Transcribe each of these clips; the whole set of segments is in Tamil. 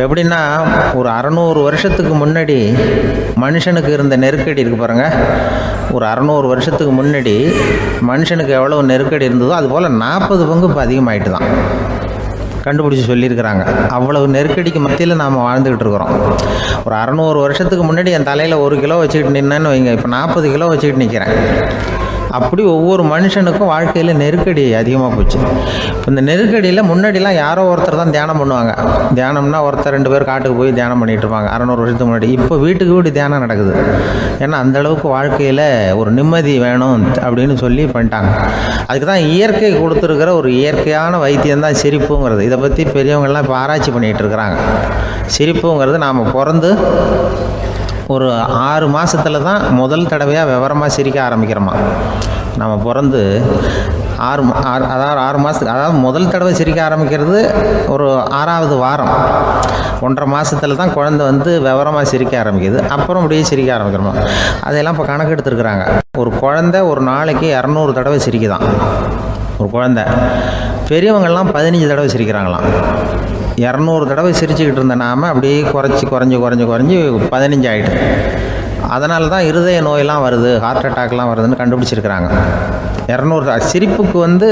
எப்படின்னா, ஒரு 600 வருஷத்துக்கு முன்னாடி மனுஷனுக்கு இருந்த நெருக்கடி இருக்குது பாருங்கள். ஒரு 600 வருஷத்துக்கு முன்னாடி மனுஷனுக்கு எவ்வளோ நெருக்கடி இருந்ததோ அதுபோல் 40 பங்கு இப்போ அதிகமாகிட்டு தான் கண்டுபிடிச்சி சொல்லியிருக்கிறாங்க. அவ்வளவு நெருக்கடிக்கு மத்தியில் நாம் வாழ்ந்துக்கிட்டு இருக்கிறோம். ஒரு 600 வருஷத்துக்கு முன்னாடி என் தலையில் 1 கிலோ வச்சுக்கிட்டு நின்னேன்னு வைங்க, இப்போ 40 கிலோ வச்சுக்கிட்டு நிற்கிறேன். அப்படி ஒவ்வொரு மனுஷனுக்கும் வாழ்க்கையில் நெருக்கடி அதிகமாக போச்சு. இப்போ இந்த நெருக்கடியில் முன்னாடிலாம் யாரோ ஒருத்தர் தான் தியானம் பண்ணுவாங்க. தியானம்னா ஒருத்தர் 2 பேர் காட்டுக்கு போய் தியானம் பண்ணிகிட்டு இருப்பாங்க 600 வருஷத்துக்கு முன்னாடி. இப்போ வீட்டுக்கு வீடு தியானம் நடக்குது. ஏன்னா அந்தளவுக்கு வாழ்க்கையில் ஒரு நிம்மதி வேணும் அப்படின்னு சொல்லி பண்ணிட்டாங்க. அதுக்கு தான் இயற்கை கொடுத்துருக்கிற ஒரு இயற்கையான வைத்தியம் தான் சிரிப்புங்கிறது. இதை பற்றி பெரியவங்கள்லாம் இப்போ ஆராய்ச்சி பண்ணிகிட்டு இருக்கிறாங்க. சிரிப்புங்கிறது நாம் பிறந்து ஒரு 6 மாதத்தில் தான் முதல் தடவையாக விவரமாக சிரிக்க ஆரம்பிக்கிறோமா. நம்ம பிறந்து 6 மாதத்துக்கு, அதாவது முதல் தடவை சிரிக்க ஆரம்பிக்கிறது ஒரு 6ஆவது வாரம், 1.5 மாதத்தில் தான் குழந்தை வந்து விவரமாக சிரிக்க ஆரம்பிக்குது. அப்புறம் அப்படியே சிரிக்க ஆரம்பிக்கிறோமா. அதெல்லாம் இப்போ கணக்கு எடுத்துருக்குறாங்க. ஒரு குழந்தை ஒரு நாளைக்கு 200 தடவை சிரிக்குதான் ஒரு குழந்தை. பெரியவங்கள்லாம் 15 தடவை சிரிக்கிறாங்களாம். 200 தடவை சிரிச்சுக்கிட்டு இருந்த நாம் அப்படியே குறைஞ்சி 15 ஆகிட்டு. அதனால தான் இருதய நோயெல்லாம் வருது, ஹார்ட் அட்டாக்லாம் வருதுன்னு கண்டுபிடிச்சிருக்கிறாங்க. 200 சிரிப்புக்கு வந்து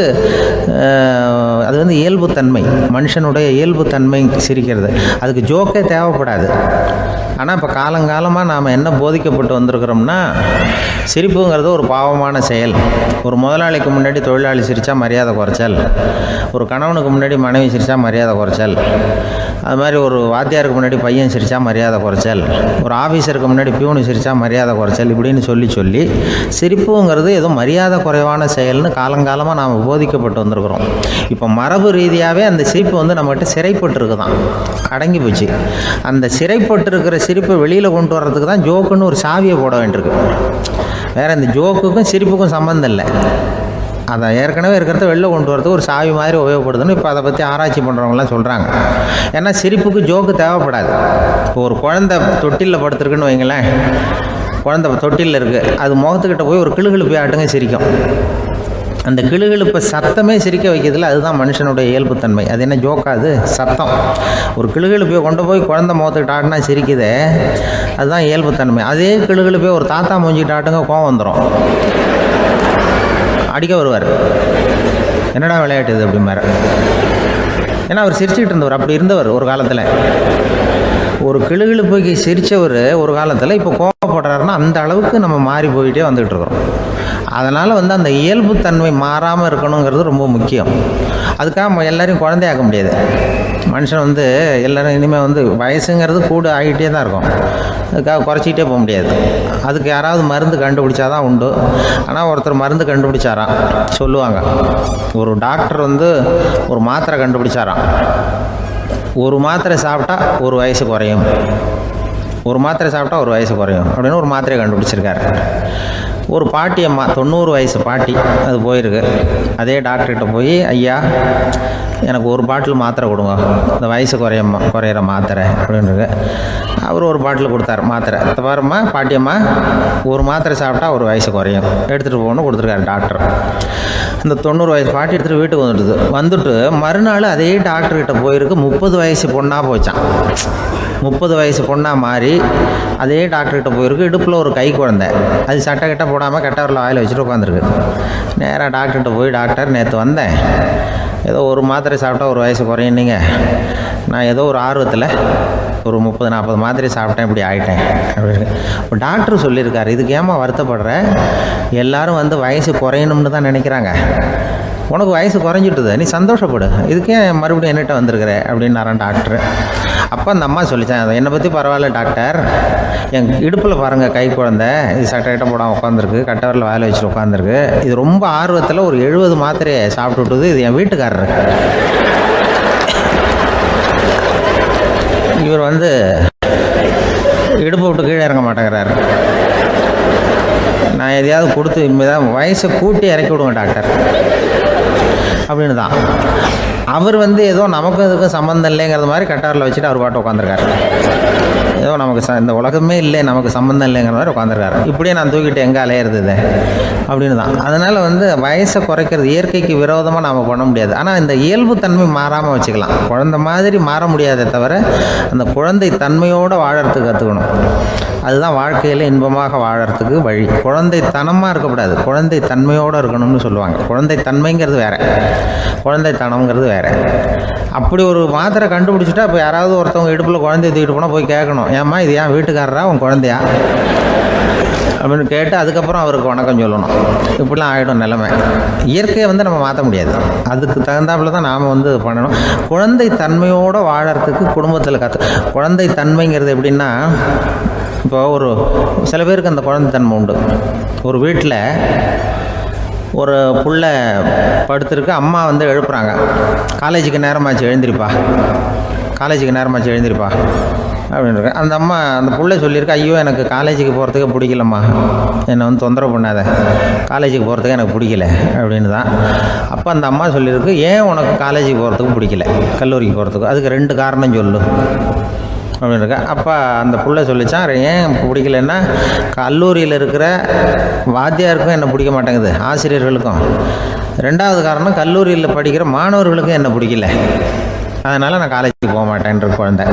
அது வந்து இயல்புத்தன்மை, மனுஷனுடைய இயல்புத்தன்மை சிரிக்கிறது. அதுக்கு ஜோக்கே தேவைப்படாது. ஆனால் இப்போ காலங்காலமாக நாம் என்ன போதிக்கப்பட்டு வந்திருக்கிறோம்னா, சிரிப்புங்கிறது ஒரு பாவமான செயல். ஒரு முதலாளிக்கு முன்னாடி தொழிலாளி சிரித்தா மரியாதை குறைச்சல், ஒரு கணவனுக்கு முன்னாடி மனைவி சிரித்தா மரியாதை குறைச்சல், அது மாதிரி ஒரு வாத்தியாருக்கு முன்னாடி பையன் சிரித்தா மரியாதை குறைச்சல், ஒரு ஆஃபீஸருக்கு முன்னாடி பியூனு சிரித்தா மரியாதை குறைச்சல், இப்படின்னு சொல்லி சிரிப்புங்கிறது ஏதோ மரியாதை குறைவான செயல்னு காலங்காலமாக நாம் போதிக்கப்பட்டு வந்திருக்கிறோம். இப்போ மரபு ரீதியாகவே அந்த சிரிப்பு வந்து நம்மகிட்ட சிறைப்பட்டு தான், அடங்கி போச்சு. அந்த சிறைப்பட்டு இருக்கிற சிரிப்பை வெளியில் கொண்டு வர்றதுக்கு தான் ஜோக்குன்னு ஒரு சாவியை போட வேண்டியிருக்கு. வேறு இந்த ஜோக்குக்கும் சிரிப்புக்கும் சம்மந்தம் இல்லை. அதை ஏற்கனவே இருக்கிறத வெளில கொண்டு வரதுக்கு ஒரு சாவி மாதிரி உபயோகப்படுதுன்னு இப்போ அதை பற்றி ஆராய்ச்சி பண்ணுறவங்களாம் சொல்கிறாங்க. ஏன்னா சிரிப்புக்கு ஜோக்கு தேவைப்படாது. இப்போ ஒரு குழந்தை தொட்டிலில் படுத்துருக்குன்னு வைங்களேன், குழந்தை தொட்டிலில் இருக்குது, அது முகத்துக்கிட்ட போய் ஒரு கிளுகிழுப்பை ஆட்டுங்க சிரிக்கும். அந்த கிளுகிழுப்பை சத்தமே சிரிக்க வைக்கிறதுல அதுதான் மனுஷனுடைய இயல்புத்தன்மை. அது என்ன ஜோக்காது? சத்தம். ஒரு கிளுகிழுப்பையை கொண்டு போய் குழந்தை முகத்துக்கிட்ட ஆட்டினா சிரிக்குதே, அதுதான் இயல்புத்தன்மை. அதே கிளுகிழுப்பையை ஒரு தாத்தா மூஞ்சிக்கிட்ட ஆட்டுங்க, கோவம் வந்துடும், அடிக்க வருவார். என்னடா விளையாட்டு இது அப்படிம்பாரு. ஏன்னா அவர் சிரிச்சுக்கிட்டு இருந்தவர், அப்படி இருந்தவர் ஒரு காலத்தில். ஒரு கிளுகிழுப்புக்கு சிரித்தவர் ஒரு காலத்தில் இப்போ கோவப்படுறாருன்னா அந்த அளவுக்கு நம்ம மாறி போயிட்டே வந்துக்கிட்டு இருக்கிறோம். அதனால் வந்து அந்த இயல்புத்தன்மை மாறாமல் இருக்கணுங்கிறது ரொம்ப முக்கியம். அதுக்காக எல்லாரையும் குழந்தையாக்க முடியாது. மனுஷன் வந்து எல்லோரும் இனிமேல் வந்து வயசுங்கிறது கூட ஆகிட்டே தான் இருக்கும். அதுக்காக குறைச்சிக்கிட்டே போக முடியாது. அதுக்கு யாராவது மருந்து கண்டுபிடிச்சாதான் உண்டு. ஆனால் ஒருத்தர் மருந்து கண்டுபிடிச்சாராம், சொல்லுவாங்க. ஒரு டாக்டர் வந்து ஒரு மாத்திரை கண்டுபிடிச்சாராம். ஒரு மாத்திரை சாப்பிட்டா ஒரு வயசு குறையும், ஒரு மாத்திரை சாப்பிட்டா ஒரு வயசு குறையும் அப்படின்னு ஒரு மாத்திரையை கண்டுபிடிச்சிருக்காரு. ஒரு பாட்டி அம்மா, 90 வயசு பாட்டி, அது போயிருக்கு. அதே டாக்டர்கிட்ட போய், ஐயா எனக்கு ஒரு பாட்டில் மாத்திரை கொடுங்க, இந்த வயசு குறையிற மாத்திரை அப்படின்றது. அவர் ஒரு பாட்டில் கொடுத்தார் மாத்திரை. பாரும்மா பாட்டியம்மா, ஒரு மாத்திரை சாப்பிட்டா ஒரு வயசு குறையும், எடுத்துகிட்டு போகணும்னு கொடுத்துருக்காரு டாக்டர். அந்த 90 வயசு பாட்டி எடுத்துகிட்டு வீட்டுக்கு வந்துட்டு மறுநாள் அதே டாக்டர்கிட்ட போயிருக்கு. 30 வயசு பொண்ணாக போச்சான். 30 வயசு பொண்ணாக மாறி அதே டாக்டர்கிட்ட போயிருக்கு. இடுப்பில் ஒரு கை குழந்தை, அது சட்டை கிட்ட போடாமல் கட்டவரில் வாயில் வச்சுட்டு உட்காந்துருக்கு. நேராக டாக்டர்கிட்ட போய், டாக்டர் நேற்று வந்தேன், ஏதோ ஒரு மாத்திரை சாப்பிட்டா ஒரு வயசு குறையுன்னீங்க, நான் ஏதோ ஒரு ஆர்வத்தில் ஒரு 30-40 மாத்திரை சாப்பிட்டேன், இப்படி ஆகிட்டேன் அப்படின்னு. இப்போ டாக்டர் சொல்லியிருக்காரு, இதுக்கு ஏமா வருத்தப்படுற, எல்லோரும் வந்து வயசு குறையணும்னு தான் நினைக்கிறாங்க, உனக்கு வயசு குறைஞ்சிட்டுது, நீ சந்தோஷப்படு, இதுக்கே மறுபடியும் என்னிட்ட வந்திருக்கிற அப்படின்னாரான் டாக்டர். அப்போ அந்த அம்மா சொல்லித்தேன், அதை என்னை பற்றி பரவாயில்ல டாக்டர், என் இடுப்பில் பாருங்கள் கை குழந்தை, இது சட்டை போடாமல் உட்காந்துருக்கு, கட்டவரில் வாயில் வச்சுட்டு உட்காந்துருக்கு, இது ரொம்ப ஆர்வத்தில் ஒரு 70 மாத்திரையை சாப்பிட்டு விட்டுது, இது என் வீட்டுக்காரரு. இவர் வந்து இடுப்பை விட்டு கீழே இறங்க மாட்டேங்கிறாரு. நான் எதையாவது கொடுத்து இனிமேதான் வயசை கூட்டி இறக்கி விடுவேன் டாக்டர் அப்படின்னு தான். அவர் வந்து ஏதோ நமக்கும் இதுக்கும் சம்மந்தம் இல்லைங்கிறது மாதிரி கட்டாரில் வச்சுட்டு அவர் பாட்டு உட்காந்துருக்காரு. ஏதோ நமக்கு இந்த உலகமே இல்லை, நமக்கு சம்மந்தம் இல்லைங்கிற மாதிரி உட்காந்துருக்காரு. இப்படியே நான் தூக்கிட்டு எங்கே அலையிறது அப்படின்னு தான். அதனால் வயசை குறைக்கிறது இயற்கைக்கு விரோதமாக நாம் பண்ண முடியாது. ஆனால் இந்த இயல்பு தன்மை மாறாமல் வச்சுக்கலாம். குழந்தை மாதிரி மாற முடியாதே தவிர அந்த குழந்தை தன்மையோடு வாழறதுக்கு கற்றுக்கணும். அதுதான் வாழ்க்கையில் இன்பமாக வாழறதுக்கு வழி. குழந்தைத்தனமாக இருக்கக்கூடாது, குழந்தை தன்மையோடு இருக்கணும்னு சொல்லுவாங்க. குழந்தை தன்மைங்கிறது வேறு, குழந்தைத்தனம்ங்கிறது வேறு. அப்படி ஒரு மாத்திரை கண்டுபிடிச்சிட்டா இப்போ யாராவது ஒருத்தவங்க இடுப்பில் குழந்தைய தூக்கிட்டு போனால் போய் கேட்கணும், ஏம்மா இது ஏன் வீட்டுக்காரரா உன் குழந்தையா அப்படின்னு கேட்டு அதுக்கப்புறம் அவருக்கு வணக்கம் சொல்லணும். இப்படிலாம் ஆகிடும் நிலைமை. இயற்கையை நம்ம மாற்ற முடியாது, அதுக்கு தகுந்தாப்புல தான் நாம் பண்ணணும். குழந்தை தன்மையோடு வாழறதுக்கு குடும்பத்தில் குழந்தை தன்மைங்கிறது எப்படின்னா, இப்போ ஒரு சில பேருக்கு அந்த குழந்தைத்தன்மை உண்டு. ஒரு வீட்டில் ஒரு புள்ள படுத்துருக்கு, அம்மா எழுப்புறாங்க, காலேஜுக்கு நேரமாச்சு எழுந்திருப்பா, காலேஜுக்கு நேரமாச்சு எழுந்திருப்பா அப்படின்ட்டு. அந்த அம்மா அந்த புள்ளை சொல்லியிருக்கு, ஐயோ எனக்கு காலேஜுக்கு போகிறதுக்கு பிடிக்கலம்மா, என்னை தொந்தரவு பண்ணாத, காலேஜுக்கு போகிறதுக்கு எனக்கு பிடிக்கல அப்படின்னு தான். அப்போ அந்த அம்மா சொல்லியிருக்கு, ஏன் உனக்கு காலேஜுக்கு போகிறதுக்கு பிடிக்கல, கல்லூரிக்கு போகிறதுக்கு, அதுக்கு 2 காரணம் சொல்லு அப்படின்னு இருக்கா. அப்போ அந்த புள்ளை சொல்லிச்சான், ஏன் பிடிக்கலன்னா கல்லூரியில் இருக்கிற வாத்தியாருக்கும் என்னை பிடிக்க மாட்டேங்குது, ஆசிரியர்களுக்கும். 2வது காரணம், கல்லூரியில் படிக்கிற மாணவர்களுக்கும் என்னை பிடிக்கல, அதனால் நான் காலேஜுக்கு போக மாட்டேன்ற குழந்தை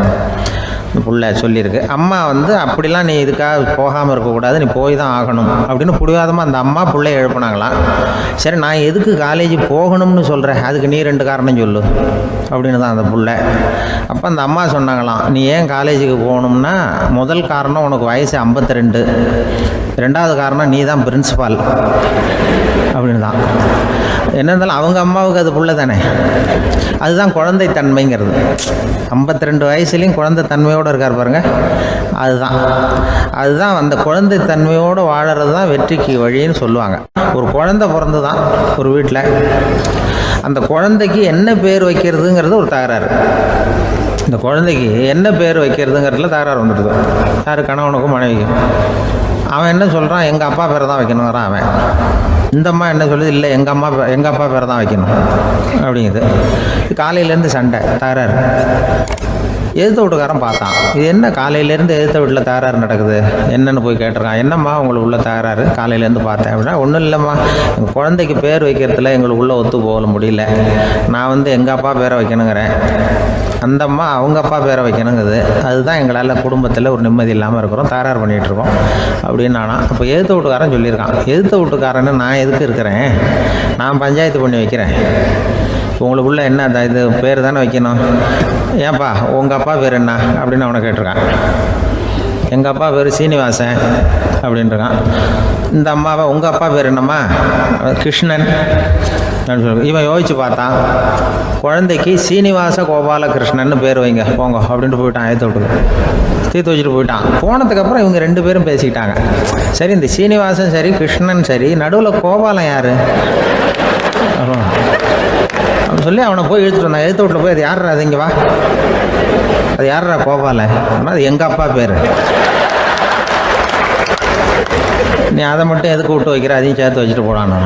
புள்ள சொல்லியிருக்கு. அம்மா அப்படிலாம் நீ இதுக்காக போகாமல் இருக்கக்கூடாது, நீ போய் தான் ஆகணும் அப்படின்னு பிடிவாதமாக அந்த அம்மா பிள்ளைய எழுப்புனாங்களாம். சரி, நான் எதுக்கு காலேஜ் போகணும்னு சொல்கிறேன், அதுக்கு நீ 2 காரணம் சொல்லு அப்படின்னு தான் அந்த புள்ள. அப்போ அந்த அம்மா சொன்னாங்களாம், நீ ஏன் காலேஜுக்கு போகணும்னா, முதல் காரணம் உனக்கு வயசு 52, 2வது காரணம் நீ தான் பிரின்சிபால் அப்படின்னு தான். என்ன இருந்தாலும் அவங்க அம்மாவுக்கு அது புள்ள தானே. அதுதான் குழந்தை தன்மைங்கிறது. 52 வயசுலேயும் குழந்தை தன்மையோடு இருக்கார் பாருங்கள், அதுதான் அந்த குழந்தை தன்மையோடு வாழறது தான் வெற்றிக்கு வழின்னு சொல்லுவாங்க. ஒரு குழந்தை பிறந்து தான் ஒரு வீட்டில், அந்த குழந்தைக்கு என்ன பேர் வைக்கிறதுங்கிறது ஒரு தகராறு. இந்த குழந்தைக்கு என்ன பேர் வைக்கிறதுங்கிறதுல தகராறு வந்துடுது. யார், கணவனுக்கும் மனைவிக்கும். அவன் என்ன சொல்கிறான், எங்கள் அப்பா பேரை தான் வைக்கணுங்கிறான் அவன். இந்த அம்மா என்ன சொல்லுது, இல்லை எங்கள் அப்பா பேரை தான் வைக்கணும் அப்படிங்குது. காலையிலேருந்து சண்டை, தகராறு. எதிர்த்த வீட்டுக்காரன் பார்த்தான், இது என்ன காலையிலேருந்து எதிர்த்த வீட்டில் தகராறு நடக்குது, என்னென்னு போய் கேட்டிருக்கான். என்னம்மா உங்களுக்கு உள்ள தகராறு, காலையிலேருந்து பார்த்தேன் அப்படின்னா. ஒன்றும் இல்லைம்மா, எங்கள் குழந்தைக்கு பேர் வைக்கிறதுல எங்களுக்கு உள்ளே ஒத்து போக முடியல, நான் எங்கள் அப்பா பேரை வைக்கணுங்கிறேன், அந்த அம்மா அவங்க அப்பா பேரை வைக்கணுங்குது, அதுதான் எங்களால் குடும்பத்தில் ஒரு நிம்மதி இல்லாமல் இருக்கிறோம், தகராறு பண்ணிகிட்ருக்கோம் அப்படின்னு நானா. அப்போ எதிர்த்த வீட்டுக்காரன் சொல்லியிருக்கான், எதிர்த்த வீட்டுக்காரன்னு நான் எதுக்கு இருக்கிறேன், நான் பஞ்சாயத்து பண்ணி வைக்கிறேன், உங்களுக்குள்ள என்ன இது பேர் தானே வைக்கணும், ஏன்பா உங்கள் அப்பா பேர் என்ன அப்படின்னு அவனை கேட்டிருக்கான். எங்கள் அப்பா பேர் சீனிவாசன் அப்படின்ட்டுருக்கான். இந்த அம்மாவை உங்கள் அப்பா பேர் என்னம்மா, கிருஷ்ணன் அப்படின்னு சொல்லி. இவன் யோசிச்சு பார்த்தான், குழந்தைக்கு சீனிவாச கோபாலகிருஷ்ணன் பேர் வைங்க போங்க அப்படின்ட்டு போயிட்டான். ஏற்ற விட்டுக்கு தீர்த்து வச்சுட்டு போயிட்டான். போனதுக்கப்புறம் இவங்க 2 பேரும் பேசிக்கிட்டாங்க. சரி, இந்த சீனிவாசன் சரி, கிருஷ்ணன் சரி, நடுவில் கோபாலம் யார் அப்படின்னு சொல்லி அவனை போய் இழுத்துட்டு வந்தான். எழுத்து வீட்டில் போய், அது யாரா, அது இங்கே வா, அது யாரா கோபாலன், அது எங்கள் அப்பா பேர், நீ அதை மட்டும் எதுக்கு விட்டு வைக்கிற, அதையும் சேர்த்து வச்சுட்டு போடான்னு.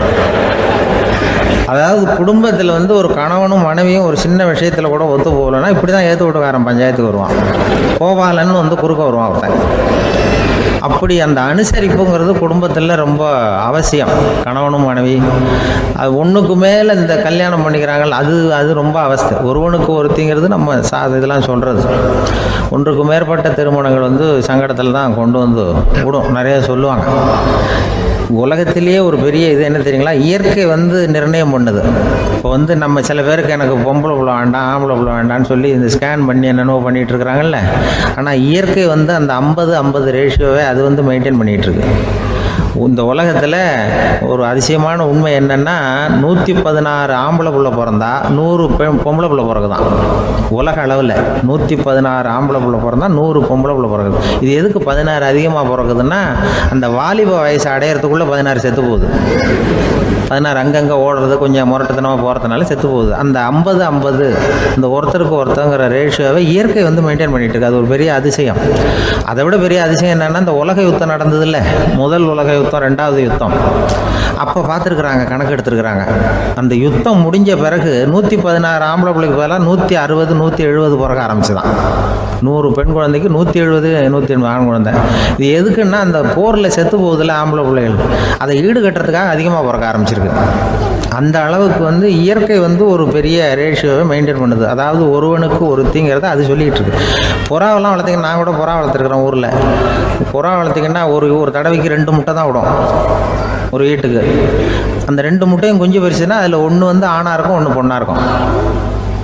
அதாவது குடும்பத்தில் ஒரு கணவனும் மனைவியும் ஒரு சின்ன விஷயத்தில் கூட ஒத்து போகலன்னா இப்படி தான் ஏற்று வீட்டுக்காரன் பஞ்சாயத்துக்கு வருவான், கோபாலன்னு குறுக்க வருவான் ஒருத்தன். அப்படி அந்த அனுசரிப்புங்கிறது குடும்பத்தில் ரொம்ப அவசியம். கணவனும் மனைவி அது ஒன்றுக்கு மேலே இந்த கல்யாணம் பண்ணிக்கிறாங்க, அது ரொம்ப அவஸ்தை. ஒருவனுக்கு ஒருத்திங்கிறது நம்ம இதெல்லாம் சொல்கிறது. ஒன்றுக்கு மேற்பட்ட திருமணங்கள் சங்கடத்தில் தான் கொண்டு விடும். நிறைய சொல்லுவாங்க. உலகத்திலேயே ஒரு பெரிய இது என்ன தெரியுங்களா, இயற்கை நிர்ணயம் பண்ணுது. இப்போ நம்ம சில பேருக்கு எனக்கு பொம்பளை புள்ள வேண்டாம், ஆம்பளை புள்ள வேண்டாம்னு சொல்லி இந்த ஸ்கேன் பண்ணி என்னென்னவோ பண்ணிகிட்டு இருக்கிறாங்கல்ல. ஆனால் இயற்கை அந்த 50-50 ரேஷியோவை அது மெயின்டைன் பண்ணிகிட்ருக்கு. இந்த உலகத்தில் ஒரு அதிசயமான உண்மை என்னென்னா, 116 ஆம்பளை புள்ள பிறந்தா 100 பொம்பளை புள்ள பிறகுதான். உலக அளவில் 116 ஆம்பளை புள்ள பிறந்தா 100 பொம்பளை புள்ள பிறகுது. இது எதுக்கு 16 அதிகமாக பிறகுதுன்னா, அந்த வாலிப வயசு அடையிறதுக்குள்ளே 16 செத்து போகுது. 16 அங்கங்கே ஓடுறது, கொஞ்சம் முரட்டத்தனமாக போகிறதுனால செத்து போகுது. அந்த 50-50 இந்த ஒருத்தருக்கு ஒருத்தங்கிற ரேஷியோவை இயற்கை மெயின்டைன் பண்ணிட்டு இருக்கு. அது ஒரு பெரிய அதிசயம். அதை விட பெரிய அதிசயம் என்னென்னா, இந்த உலக யுத்தம் நடந்ததில்ல, முதல் உலக யுத்தம், 2வது யுத்தம், அப்போ பார்த்துருக்குறாங்க, கணக்கு எடுத்துருக்குறாங்க. அந்த யுத்தம் முடிஞ்ச பிறகு 116 ஆம்பளை பிள்ளைக்கு பதிலாக 160-170 பிறக்க ஆரம்பிச்சுதான். 100 பெண் குழந்தைக்கு 170 180 ஆண் குழந்தை. இது எதுக்குன்னா அந்த போரில் செத்து போகுதில்ல ஆம்பளை பிள்ளைகள், அதை ஈடுகட்டுறதுக்காக அதிகமாக பிறக்க ஆரம்பிச்சிருக்கு. அந்த அளவுக்கு இயற்கை ஒரு பெரிய ரேஷியோவை மெயின்டைன் பண்ணுது. அதாவது ஒருவனுக்கு ஒருத்திங்கிறத அது சொல்லிகிட்டு இருக்கு. புறாவெல்லாம் வளர்த்திங்கன்னா, நான் கூட புறா வளர்த்துருக்குறேன் ஊரில். புறா வளர்த்திங்கன்னா ஒரு தடவைக்கு 2 முட்டை தான் விடும் ஒரு வீட்டுக்கு. அந்த 2 முட்டையும் குஞ்சு பறிச்சுன்னா அதில் ஒன்று ஆணாக இருக்கும், ஒன்று பொண்ணாக இருக்கும்.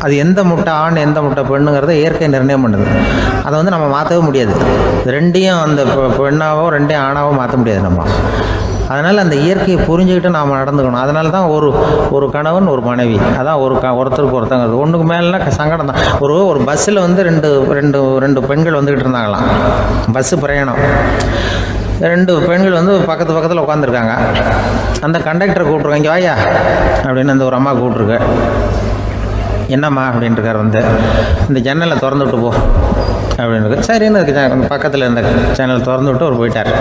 அது எந்த முட்டை ஆண் எந்த முட்டை பெண்ணுங்கிறத இயற்கை நிர்ணயம் பண்ணுது. அதை நம்ம மாற்றவே முடியாது. ரெண்டையும் அந்த பெண்ணாவோ ரெண்டையும் ஆணாவோ மாற்ற முடியாது நம்ம. அதனால் அந்த இயற்கையை புரிஞ்சுக்கிட்டு நாம் நடந்துக்கணும். அதனால தான் ஒரு கணவன் ஒரு மனைவி, அதான் ஒருத்தருக்கு ஒருத்தங்கிறது. ஒன்றுக்கு மேலேனா சங்கடம் தான். ஒரு பஸ்ஸில் ரெண்டு பெண்கள் வந்துக்கிட்டு இருந்தாங்களாம். பஸ்ஸு பிரயாணம். 2 பெண்கள் பக்கத்தில் உட்காந்துருக்காங்க. அந்த கண்டக்டரை கூப்பிட்ருக்காங்க, இங்கே வாயா அப்படின்னு அந்த ஒரு அம்மா கூப்பிட்ருக்கு. என்னம்மா அப்படின்ட்டுருக்கார். இந்த ஜன்னலை திறந்து விட்டு போ அப்படின்னு. சரின்னு பக்கத்தில் இருந்த சேனல் திறந்து விட்டு அவர் போயிட்டார்.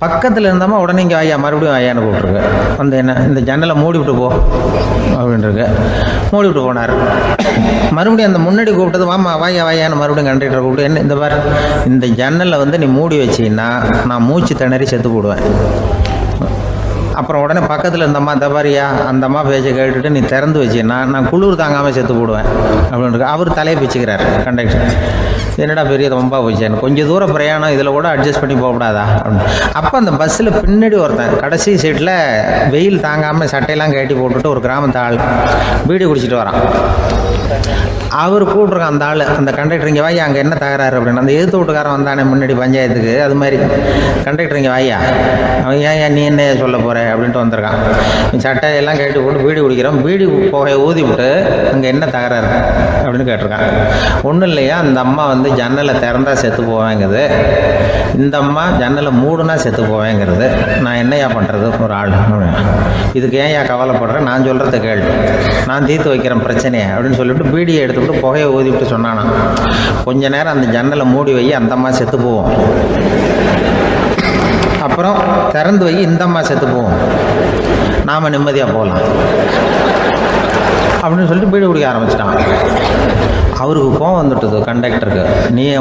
பக்கத்தில் இருந்தாமா உடனே இங்கே வாயா மறுபடியும் வாயான்னு கூப்பிட்ருக்கு. என்ன இந்த ஜன்னலை மூடி விட்டு போ அப்படின்ட்டுருக்கு. மூடி விட்டு போனார். மறுபடியும் அந்த முன்னாடி கூப்பிட்டது வாமா வாயான்னு மறுபடியும் கண்டக்டரை கூப்பிட்டு, என்ன இந்த பாரு, இந்த ஜன்னலை நீ மூடி வச்சின்னா நான் மூச்சு திணறி செத்து போடுவேன். அப்புறம் உடனே பக்கத்தில் இருந்தம்மா தபாரியா அந்த அம்மா பேச்சை கேட்டுட்டு நீ திறந்து வச்சின்னா நான் குளிர் தாங்காமல் செத்து போடுவேன் அப்படின்னு. அவர் தலையை பிச்சுக்கிறார் கண்டக்டர். என்னடா பெரிய ரொம்ப போச்சேன்னு, கொஞ்சம் தூரம் பிரயாணம், இதில் கூட அட்ஜஸ்ட் பண்ணி போகக்கூடாதா அப்படின்னு. அப்போ அந்த பஸ்ஸில் பின்னாடி ஒருத்தன் கடைசி சீட்டில் வெயில் தாங்காமல் சட்டையெல்லாம் கட்டி போட்டுட்டு ஒரு கிராமத்து ஆள் பீடி குடிச்சிட்டு வரான். அவர் கூப்பிட்ருக்கான் அந்த ஆள், அந்த கண்டக்டர், இங்கே வாயா அங்கே என்ன தகராறு அப்படின்னு. அந்த எதிர்த்து வீட்டுக்காரன் வந்தானே முன்னாடி பஞ்சாயத்துக்கு, அது மாதிரி கண்டக்டர் இங்கே வாயா, அவன் ஏன் நீ என்ன சொல்ல போகிற அப்படின்ட்டு வந்திருக்கான். சட்டையெல்லாம் கேட்டு போட்டு பீடி குடிக்கிறோம், பீடி புகையை ஊதி விட்டு அங்கே என்ன தகராறு அப்படின்னு கேட்டிருக்கான். ஒன்றும் இல்லையா, அந்த அம்மா ஜன்னலை திறந்தா செத்து போவேங்கிறது, இந்த அம்மா ஜன்னலை மூடுனா செத்து போவேங்கிறது, நான் என்னையா பண்ணுறது ஒரு ஆள், இதுக்கு ஏன் கவலைப்படுறேன், நான் சொல்கிறத கேள், நான் தீர்த்து வைக்கிறேன் பிரச்சனையை அப்படின்னு சொல்லிவிட்டு பீடியை எடுத்துக்கிட்டு புகையை ஊதிவிட்டு சொன்னானா, கொஞ்ச நேரம் அந்த ஜன்னலை மூடி வை, அந்த அம்மா செத்து போவோம், அப்புறம் திறந்து வை, இந்த அம்மா செத்து போவோம், நாம் நிம்மதியாக போகலாம் அப்படின்னு சொல்லிட்டு பீடி குடிக்க ஆரம்பிச்சிட்டான். அவருக்கு கோவம் வந்துட்டுது கண்டக்டருக்கு.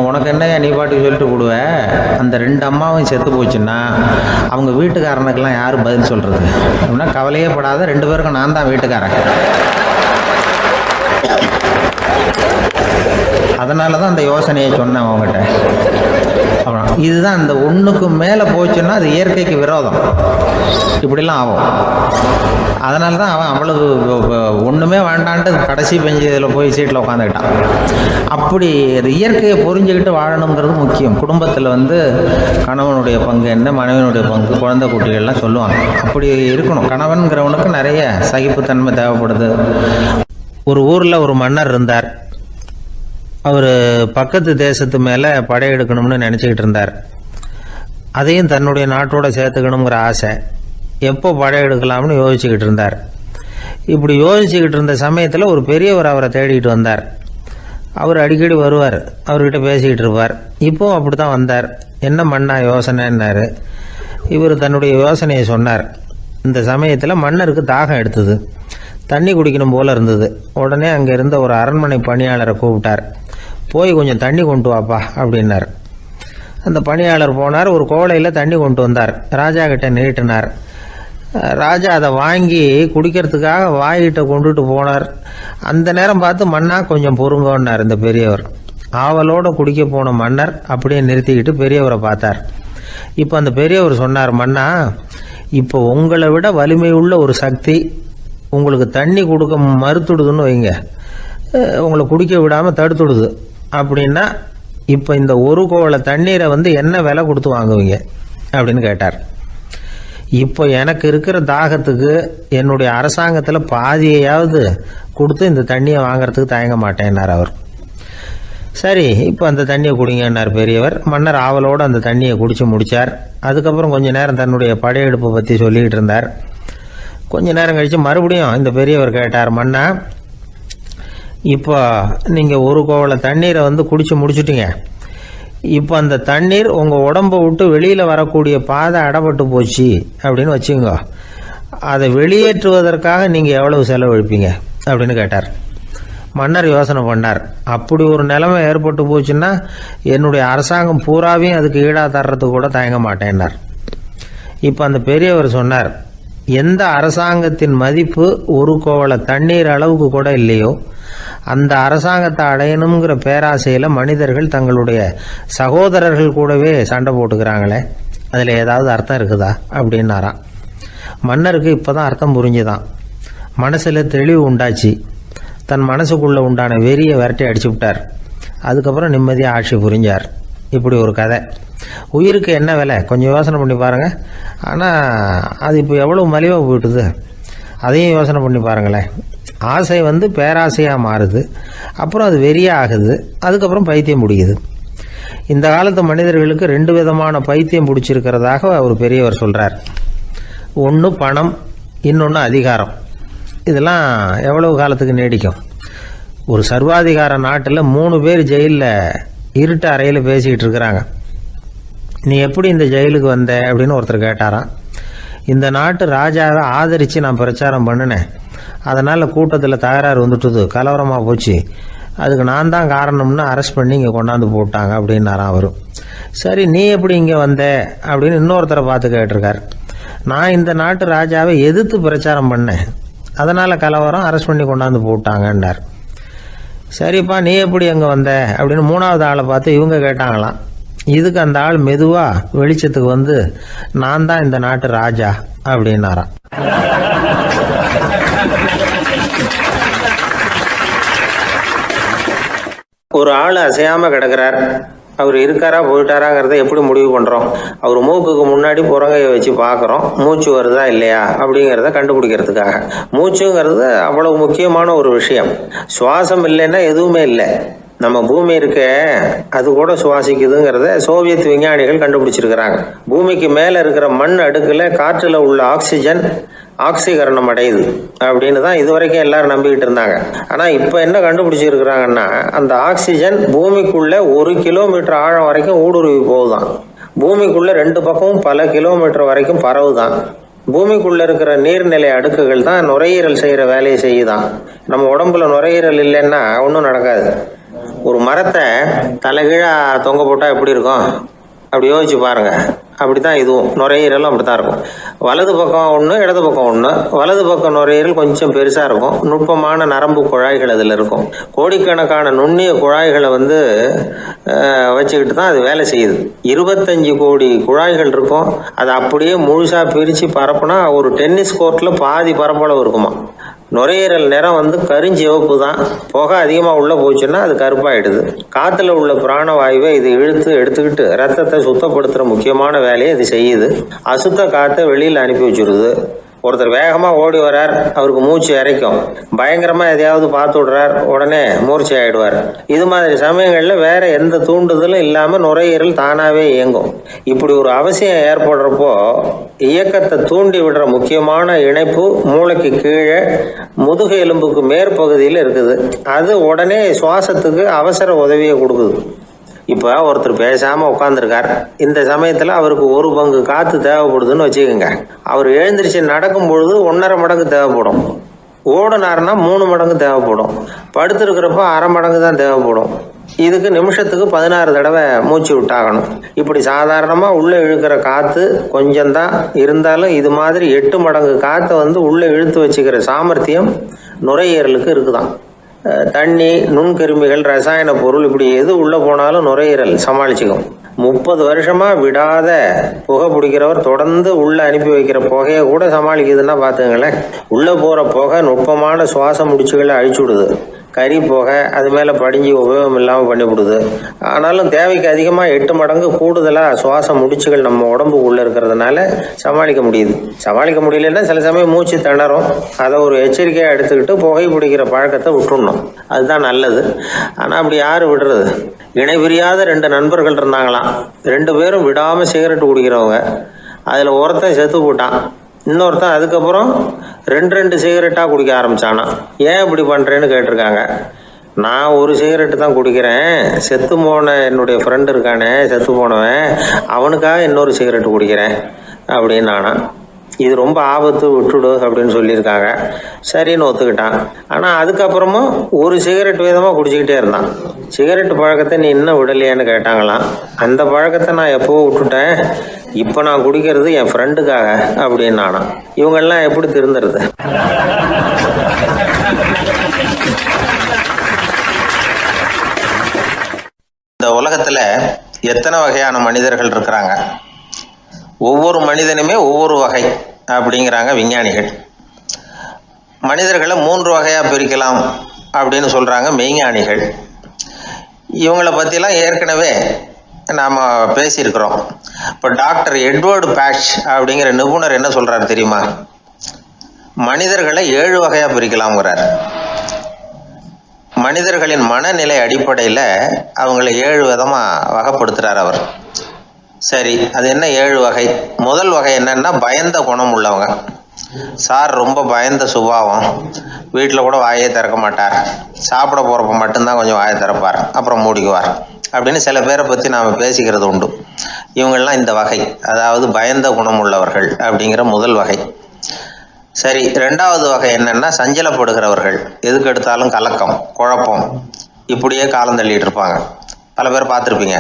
உனக்கு என்னையா நீ பாட்டுக்கு சொல்லிட்டு விடுவ, அந்த 2 அம்மாவும் செத்து போச்சுன்னா அவங்க வீட்டுக்காரனுக்கெல்லாம் யார் பதில் சொல்கிறது அப்படின்னா, கவலையே படாத, 2 பேருக்கும் நான் தான் வீட்டுக்காரன். அதனால தான் அந்த யோசனையை சொன்னேன் அவங்ககிட்ட. அப்புறம் இதுதான், இந்த ஒன்றுக்கு மேலே போச்சுன்னா அது இயற்கைக்கு விரோதம், இப்படிலாம் ஆகும். அதனால தான் அவன் அவ்வளவு ஒன்றுமே வேண்டான்ட்டு கடைசி பெஞ்சு இதில் போய் சீட்டில் உட்காந்துக்கிட்டான். அப்படி அது இயற்கையை புரிஞ்சுக்கிட்டு வாழணுங்கிறது முக்கியம். குடும்பத்தில் கணவனுடைய பங்கு என்ன, மனைவியினுடைய பங்கு, குழந்தை குட்டிகள்லாம் சொல்லுவாங்க. அப்படி இருக்கணும். கணவன்கிறவனுக்கு நிறைய சகிப்புத்தன்மை தேவைப்படுது. ஒரு ஊரில் ஒரு மன்னர் இருந்தார். அவர் பக்கத்து தேசத்து மேலே படையெடுக்கணும்னு நினச்சிக்கிட்டு இருந்தார். அதையும் தன்னுடைய நாட்டோட சேர்த்துக்கணுங்கிற ஆசை. எப்போ படையெடுக்கலாம்னு யோசிச்சுக்கிட்டு இருந்தார். இப்படி யோசிச்சுக்கிட்டு இருந்த சமயத்தில் ஒரு பெரியவர் அவரை தேடிக்கிட்டு வந்தார். அவர் அடிக்கடி வருவார், அவர்கிட்ட பேசிக்கிட்டு இருப்பார். இப்போவும் அப்படி தான் வந்தார். என்ன மன்னா யோசனைன்னாரு. இவர் தன்னுடைய யோசனையை சொன்னார். இந்த சமயத்தில் மன்னருக்கு தாகம் எடுத்தது, தண்ணி குடிக்கணும் போல இருந்தது. உடனே அங்கே இருந்த ஒரு அரண்மனை பணியாளரை கூப்பிட்டார். போய் கொஞ்சம் தண்ணி கொண்டு வாப்பா அப்படின்னார். அந்த பணியாளர் போனார், ஒரு கோலையில் தண்ணி கொண்டு வந்தார். ராஜா கிட்ட நீட்டினார். ராஜா அதை வாங்கி குடிக்கிறதுக்காக வாய்கிட்ட கொண்டுட்டு போனார். அந்த நேரம் பார்த்து, மன்னா கொஞ்சம் பொறுங்கன்னார் இந்த பெரியவர். ஆவலோடு குடிக்க போன மன்னர் அப்படியே நிறுத்திக்கிட்டு பெரியவரை பார்த்தார். இப்போ அந்த பெரியவர் சொன்னார், மன்னா, இப்போ உங்களை விட வலிமை உள்ள ஒரு சக்தி உங்களுக்கு தண்ணி கொடுக்க மறுத்துடுதுன்னு வைங்க, உங்களை குடிக்க விடாமல் தடுத்துடுது அப்படின்னா, இப்போ இந்த ஒரு கோவலை தண்ணீரை என்ன விலை கொடுத்து வாங்குவீங்க அப்படின்னு கேட்டார். இப்போ எனக்கு இருக்கிற தாகத்துக்கு என்னுடைய அரசாங்கத்தில் பாதியையாவது கொடுத்து இந்த தண்ணியை வாங்கிறதுக்கு தயங்க மாட்டேன்னார் அவர். சரி, இப்போ அந்த தண்ணியை குடிங்கன்னார் பெரியவர். மன்னர் ஆவலோடு அந்த தண்ணியை குடித்து முடித்தார். அதுக்கப்புறம் கொஞ்ச நேரம் தன்னுடைய படையெடுப்பை பற்றி சொல்லிக்கிட்டு இருந்தார். கொஞ்ச நேரம் கழித்து மறுபடியும் இந்த பெரியவர் கேட்டார், மன்னா, இப்போ நீங்கள் ஒரு கோவலை தண்ணீரை குடித்து முடிச்சுட்டீங்க. இப்போ அந்த தண்ணீர் உங்கள் உடம்பை விட்டு வெளியில் வரக்கூடிய பாதை அடைபட்டு போச்சு அப்படின்னு வச்சுங்க, அதை வெளியேற்றுவதற்காக நீங்கள் எவ்வளவு செலவழிப்பீங்க அப்படின்னு கேட்டார். மன்னர் யோசனை பண்ணார், அப்படி ஒரு நிலைமை ஏற்பட்டு போச்சுன்னா என்னுடைய அரசாங்கம் பூராவையும் அதுக்கு ஈடாக தர்றதுக்கு கூட தயங்க மாட்டேன்னார். இப்போ அந்த பெரியவர் சொன்னார், எந்த அரசாங்கத்தின் மதிப்பு ஒரு கோவள தண்ணீர் அளவுக்கு கூட இல்லையோ அந்த அரசாங்கத்தை அடையணுங்கிற பேராசையில் மனிதர்கள் தங்களுடைய சகோதரர்கள் கூடவே சண்டை போட்டுக்கிறாங்களே, அதில் ஏதாவது அர்த்தம் இருக்குதா அப்படின்னாராம். மன்னருக்கு இப்போ தான் அர்த்தம் புரிஞ்சுதான். மனசில் தெளிவு உண்டாச்சு. தன் மனசுக்குள்ளே உண்டான வெறியை விரட்டி அடிச்சு விட்டார். அதுக்கப்புறம் நிம்மதியாக ஆட்சி புரிஞ்சார். இப்படி ஒரு கதை. உயிருக்கு என்ன விலை கொஞ்சம் யோசனை பண்ணி பாருங்கள். ஆனால் அது இப்போ எவ்வளோ மலிவாக போயிட்டுது, அதையும் யோசனை பண்ணி பாருங்களேன். ஆசை பேராசையாக மாறுது, அப்புறம் அது வெறியாக ஆகுது, அதுக்கப்புறம் பைத்தியம் பிடிக்குது. இந்த காலத்து மனிதர்களுக்கு 2 விதமான பைத்தியம் பிடிச்சிருக்கிறதாக ஒரு பெரியவர் சொல்கிறார். ஒன்று பணம், இன்னொன்று அதிகாரம். இதெல்லாம் எவ்வளவு காலத்துக்கு நீடிக்கும்? ஒரு சர்வாதிகார நாட்டில் 3 பேர் ஜெயிலில் இருட்டு அறையில் பேசிக்கிட்டு இருக்கிறாங்க. நீ எப்படி இந்த ஜெயிலுக்கு வந்த அப்படின்னு ஒருத்தர் கேட்டாராம். இந்த நாட்டு ராஜாவை ஆதரித்து நான் பிரச்சாரம் பண்ணினேன், அதனால் கூட்டத்தில் தகராறு வந்துட்டுது, கலவரமாக போச்சு, அதுக்கு நான் தான் காரணம்னு அரெஸ்ட் பண்ணி இங்கே கொண்டாந்து போட்டாங்க அப்படின்னாராம் அவர். சரி, நீ எப்படி இங்கே வந்த அப்படின்னு இன்னொருத்தரை பார்த்து கேட்டிருக்கார். நான் இந்த நாட்டு ராஜாவை எதிர்த்து பிரச்சாரம் பண்ணேன், அதனால் கலவரம், அரெஸ்ட் பண்ணி கொண்டாந்து போட்டாங்கன்னார். சரிப்பா, நீ எப்படி அங்கே வந்த அப்படின்னு 3வது ஆளை பார்த்து இவங்க கேட்டாங்களாம். இதுக்கு அந்த ஆள் மெதுவாக வெளிச்சத்துக்கு நான் தான் இந்த நாட்டு ராஜா அப்படின்னாராம். ஒரு ஆள் அசையாமல் கிடக்கிறார். அவர் இருக்காரா போயிட்டாராங்கிறத எப்படி முடிவு பண்ணுறோம்? அவர் மூக்குக்கு முன்னாடி புறங்கையை வச்சு பார்க்குறோம், மூச்சு வருதா இல்லையா அப்படிங்கிறத கண்டுபிடிக்கிறதுக்காக. மூச்சுங்கிறது அவ்வளவு முக்கியமான ஒரு விஷயம். சுவாசம் இல்லைன்னா எதுவுமே இல்லை. நம்ம பூமி இருக்க அது கூட சுவாசிக்குதுங்கிறத சோவியத் விஞ்ஞானிகள் கண்டுபிடிச்சிருக்கிறாங்க. பூமிக்கு மேலே இருக்கிற மண் அடுக்கில் காற்றில் உள்ள ஆக்சிஜன் ஆக்சிகரணம் அடையுது அப்படின்னு தான் இதுவரைக்கும் எல்லாரும் நம்பிக்கிட்டு இருந்தாங்க. ஆனால் இப்போ என்ன கண்டுபிடிச்சிருக்கிறாங்கன்னா, அந்த ஆக்சிஜன் பூமிக்குள்ளே 1 கிலோமீட்டர் ஆழம் வரைக்கும் ஊடுருவி போகுதான். பூமிக்குள்ளே 2 பக்கமும் பல கிலோமீட்டர் வரைக்கும் பரவுதான். பூமிக்குள்ளே இருக்கிற நீர்நிலை அடுக்குகள் தான் நுரையீரல் செய்கிற வேலையை செய்யுதான். நம்ம உடம்புல நுரையீரல் இல்லைன்னா ஒன்றும் நடக்காது. ஒரு மரத்தை தலைகீழாக தொங்க போட்டால் எப்படி இருக்கும் அப்படி யோசிச்சு பாருங்க. அப்படி தான் இதுவும் நுரையீரலும் அப்படி தான் இருக்கும். வலது பக்கம் ஒன்று, இடது பக்கம் ஒன்று. வலது பக்கம் நுரையீரல் கொஞ்சம் பெருசாக இருக்கும், நுட்பமான நரம்பு குழாய்கள் அதில் இருக்கும். கோடிக்கணக்கான நுண்ணிய குழாய்களை வச்சுக்கிட்டு தான் அது வேலை செய்யுது. 25 கோடி குழாய்கள் இருக்கும். அதை அப்படியே முழுசாக பிரித்து பரப்புனா ஒரு டென்னிஸ் கோர்ட்டில் பாதி பரப்பளவு இருக்குமா. நுரையீரல் நிறம் கருஞ்சிவப்பு தான். புகை அதிகமாக உள்ளே போச்சுன்னா அது கருப்பாயிடுது. காற்றுல உள்ள பிராணவாயுவை இது இழுத்து எடுத்துக்கிட்டு ரத்தத்தை சுத்தப்படுத்துகிற முக்கியமான வேலையை இது செய்யுது. அசுத்த காற்றை வெளியில் அனுப்பி வச்சுருது. ஒருத்தர் வேகமாக ஓடி வர்றார், அவருக்கு மூச்சு இறைக்கும். பயங்கரமாக எதையாவது பார்த்து விடுறார், உடனே மூர்ச்சி ஆகிடுவார். இது மாதிரி சமயங்களில் வேற எந்த தூண்டுதலும் இல்லாமல் நுரையீரல் தானாகவே இயங்கும். இப்படி ஒரு அவசியம் ஏற்படுறப்போ இயக்கத்தை தூண்டி விடுற முக்கியமான இணைப்பு மூளைக்கு கீழே முதுகு எலும்புக்கு மேற்பகுதியில் இருக்குது. அது உடனே சுவாசத்துக்கு அவசர உதவியை கொடுக்குது. இப்போ ஒருத்தர் பேசாமல் உட்காந்துருக்கார். இந்த சமயத்தில் அவருக்கு 1 பங்கு காற்று தேவைப்படுதுன்னு வச்சுக்கோங்க. அவர் எழுந்திரிச்சு நடக்கும் பொழுது 1.5 மடங்கு தேவைப்படும். ஓடினார்னா 3 மடங்கு தேவைப்படும். படுத்திருக்கிறப்ப 1/2 மடங்கு தான் தேவைப்படும். இதுக்கு நிமிஷத்துக்கு 16 தடவை மூச்சு விட்டாகணும். இப்படி சாதாரணமாக உள்ளே இழுக்கிற காற்று கொஞ்சம்தான் இருந்தாலும் இது மாதிரி 8 மடங்கு காற்றை உள்ளே இழுத்து வச்சுக்கிற சாமர்த்தியம் நுரையீரலுக்கு இருக்குதான். தண்ணி, நுண்கிருமிகள், ரசாயன பொருள் இப்படி எது உள்ளே போனாலும் நுரையீரல் சமாளிச்சுக்கும். 30 வருஷமாக விடாத புகை பிடிக்கிறவர் தொடர்ந்து உள்ளே அனுப்பி வைக்கிற புகையை கூட சமாளிக்குதுன்னா பார்த்துங்களேன். உள்ளே போகிற புகை நுட்பமான சுவாச முடிச்சுகளை அழிச்சு விடுது. கறி புகை அது மேலே படிஞ்சு உபயோகம் இல்லாமல் பண்ணிவிடுது. ஆனாலும் தேவைக்கு அதிகமாக 8 மடங்கு கூடுதலாக சுவாச முடிச்சுகள் நம்ம உடம்புக்குள்ளே இருக்கிறதுனால சமாளிக்க முடியுது. சமாளிக்க முடியலன்னா சில சமயம் மூச்சு திணறும். அதை ஒரு எச்சரிக்கையாக எடுத்துக்கிட்டு புகை பிடிக்கிற பழக்கத்தை விட்டுடணும். அதுதான் நல்லது. ஆனால் அப்படி யார் விடுறது? இணை பிரியாத 2 நண்பர்கள் இருந்தாங்களாம். 2 பேரும் விடாமல் சிகரெட் குடிக்கிறவங்க. அதில் ஒருத்தன் செத்து போட்டான். இன்னொருத்தன் அதுக்கப்புறம் 2 சிகரெட்டாக குடிக்க ஆரம்பித்தானா. ஏன் இப்படி பண்ணுறேன்னு கேட்டிருக்காங்க. நான் 1 சிகரெட்டு தான் குடிக்கிறேன், செத்து போன என்னுடைய ஃப்ரெண்டு இருக்கானே செத்து போனவன், அவனுக்காக இன்னொரு சிகரெட்டு குடிக்கிறேன் அப்படின்னு நானா. இது ரொம்ப ஆபத்து, விட்டுடு அப்படின்னு சொல்லியிருக்காங்க. சரின்னு ஒத்துக்கிட்டான். ஆனால் அதுக்கப்புறமும் ஒரு சிகரெட் வீதமாக குடிச்சிக்கிட்டே இருந்தான். சிகரெட் பழக்கத்தை நீ இன்னும் விடலையான்னு கேட்டாங்களாம். அந்த பழக்கத்தை நான் எப்போவோ விட்டுட்டேன், இப்போ நான் குடிக்கிறது என் ஃப்ரெண்டுக்காக அப்படின்னு நானாம். இவங்கெல்லாம் எப்படி திருந்துறது? இந்த உலகத்தில் எத்தனை வகையான மனிதர்கள் இருக்கிறாங்க? ஒவ்வொரு மனிதனுமே ஒவ்வொரு வகை அப்படிங்கிறாங்க விஞ்ஞானிகள். மனிதர்களை 3 வகையாக பிரிக்கலாம் அப்படின்னு சொல்கிறாங்க மெய்ஞானிகள். இவங்களை பற்றிலாம் ஏற்கனவே நாம் பேசியிருக்கிறோம். இப்போ டாக்டர் எட்வர்டு பேட்ச் அப்படிங்கிற நிபுணர் என்ன சொல்கிறார் தெரியுமா? மனிதர்களை 7 வகையாக பிரிக்கலாம்ங்கிறார். மனிதர்களின் மனநிலை அடிப்படையில் அவங்களை 7 விதமாக வகைப்படுத்துகிறார் அவர். சரி, அது என்ன 7 வகை? முதல் வகை என்னன்னா பயந்த குணம் உள்ளவங்க. சார் ரொம்ப பயந்த சுபாவம், வீட்டில் கூட வாயை திறக்க மாட்டார், சாப்பிட போகிறப்ப மட்டும்தான் கொஞ்சம் வாயை திறப்பார், அப்புறம் மூடிக்குவார் அப்படின்னு சில பேரை பற்றி நாம் பேசிக்கிறது உண்டு. இவங்கெல்லாம் இந்த வகை, அதாவது பயந்த குணம் உள்ளவர்கள் அப்படிங்கிற முதல் வகை. சரி, 2வது வகை என்னன்னா சஞ்சலப்படுகிறவர்கள். எதுக்கு எடுத்தாலும் கலக்கம், குழப்பம், இப்படியே காலம் தள்ளிட்டு இருப்பாங்க. பல பேர் பார்த்துருப்பீங்க.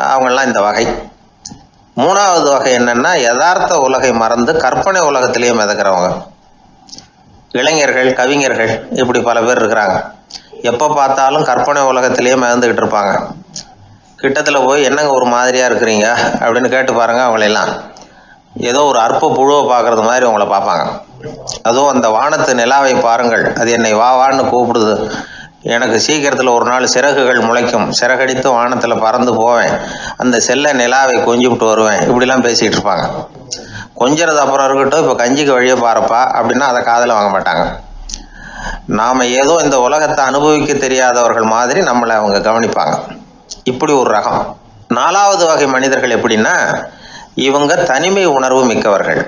அவங்கெல்லாம் இந்த வகை. 3வது வகை என்னன்னா யதார்த்த உலகை மறந்து கற்பனை உலகத்திலேயே மிதக்கிறவங்க. இளைஞர்கள், கவிஞர்கள், இப்படி பல பேர் இருக்கிறாங்க. எப்போ பார்த்தாலும் கற்பனை உலகத்திலேயே மிதந்துக்கிட்டு இருப்பாங்க. கிட்டத்தில் போய் என்னங்க ஒரு மாதிரியாக இருக்கிறீங்க அப்படின்னு கேட்டு பாருங்க, அவங்களெல்லாம் ஏதோ ஒரு அற்ப புழுவை பார்க்குறது மாதிரி அவங்கள பார்ப்பாங்க. அதுவும் அந்த வானத்து நிலாவை பாருங்கள், அது என்னை வா வான்னு கூப்பிடுது, எனக்கு சீக்கிரத்தில் ஒரு நாள் சிறகுகள் முளைக்கும், சிறகடித்து வானத்தில் பறந்து போவேன், அந்த செல்ல நிலாவை கொஞ்சிவிட்டு வருவேன், இப்படிலாம் பேசிகிட்டு இருப்பாங்க. கொஞ்சிறது அப்புறம் இருக்கட்டும், இப்போ கஞ்சிக்கு வழியே பாருப்பா அப்படின்னா அதை காதில் வாங்க மாட்டாங்க. நாம் ஏதோ இந்த உலகத்தை அனுபவிக்க தெரியாதவர்கள் மாதிரி நம்மளை அவங்க கவனிப்பாங்க. இப்படி ஒரு ரகம். 4வது வகை மனிதர்கள் எப்படின்னா, இவங்க தனிமை உணர்வு மிக்கவர்கள்.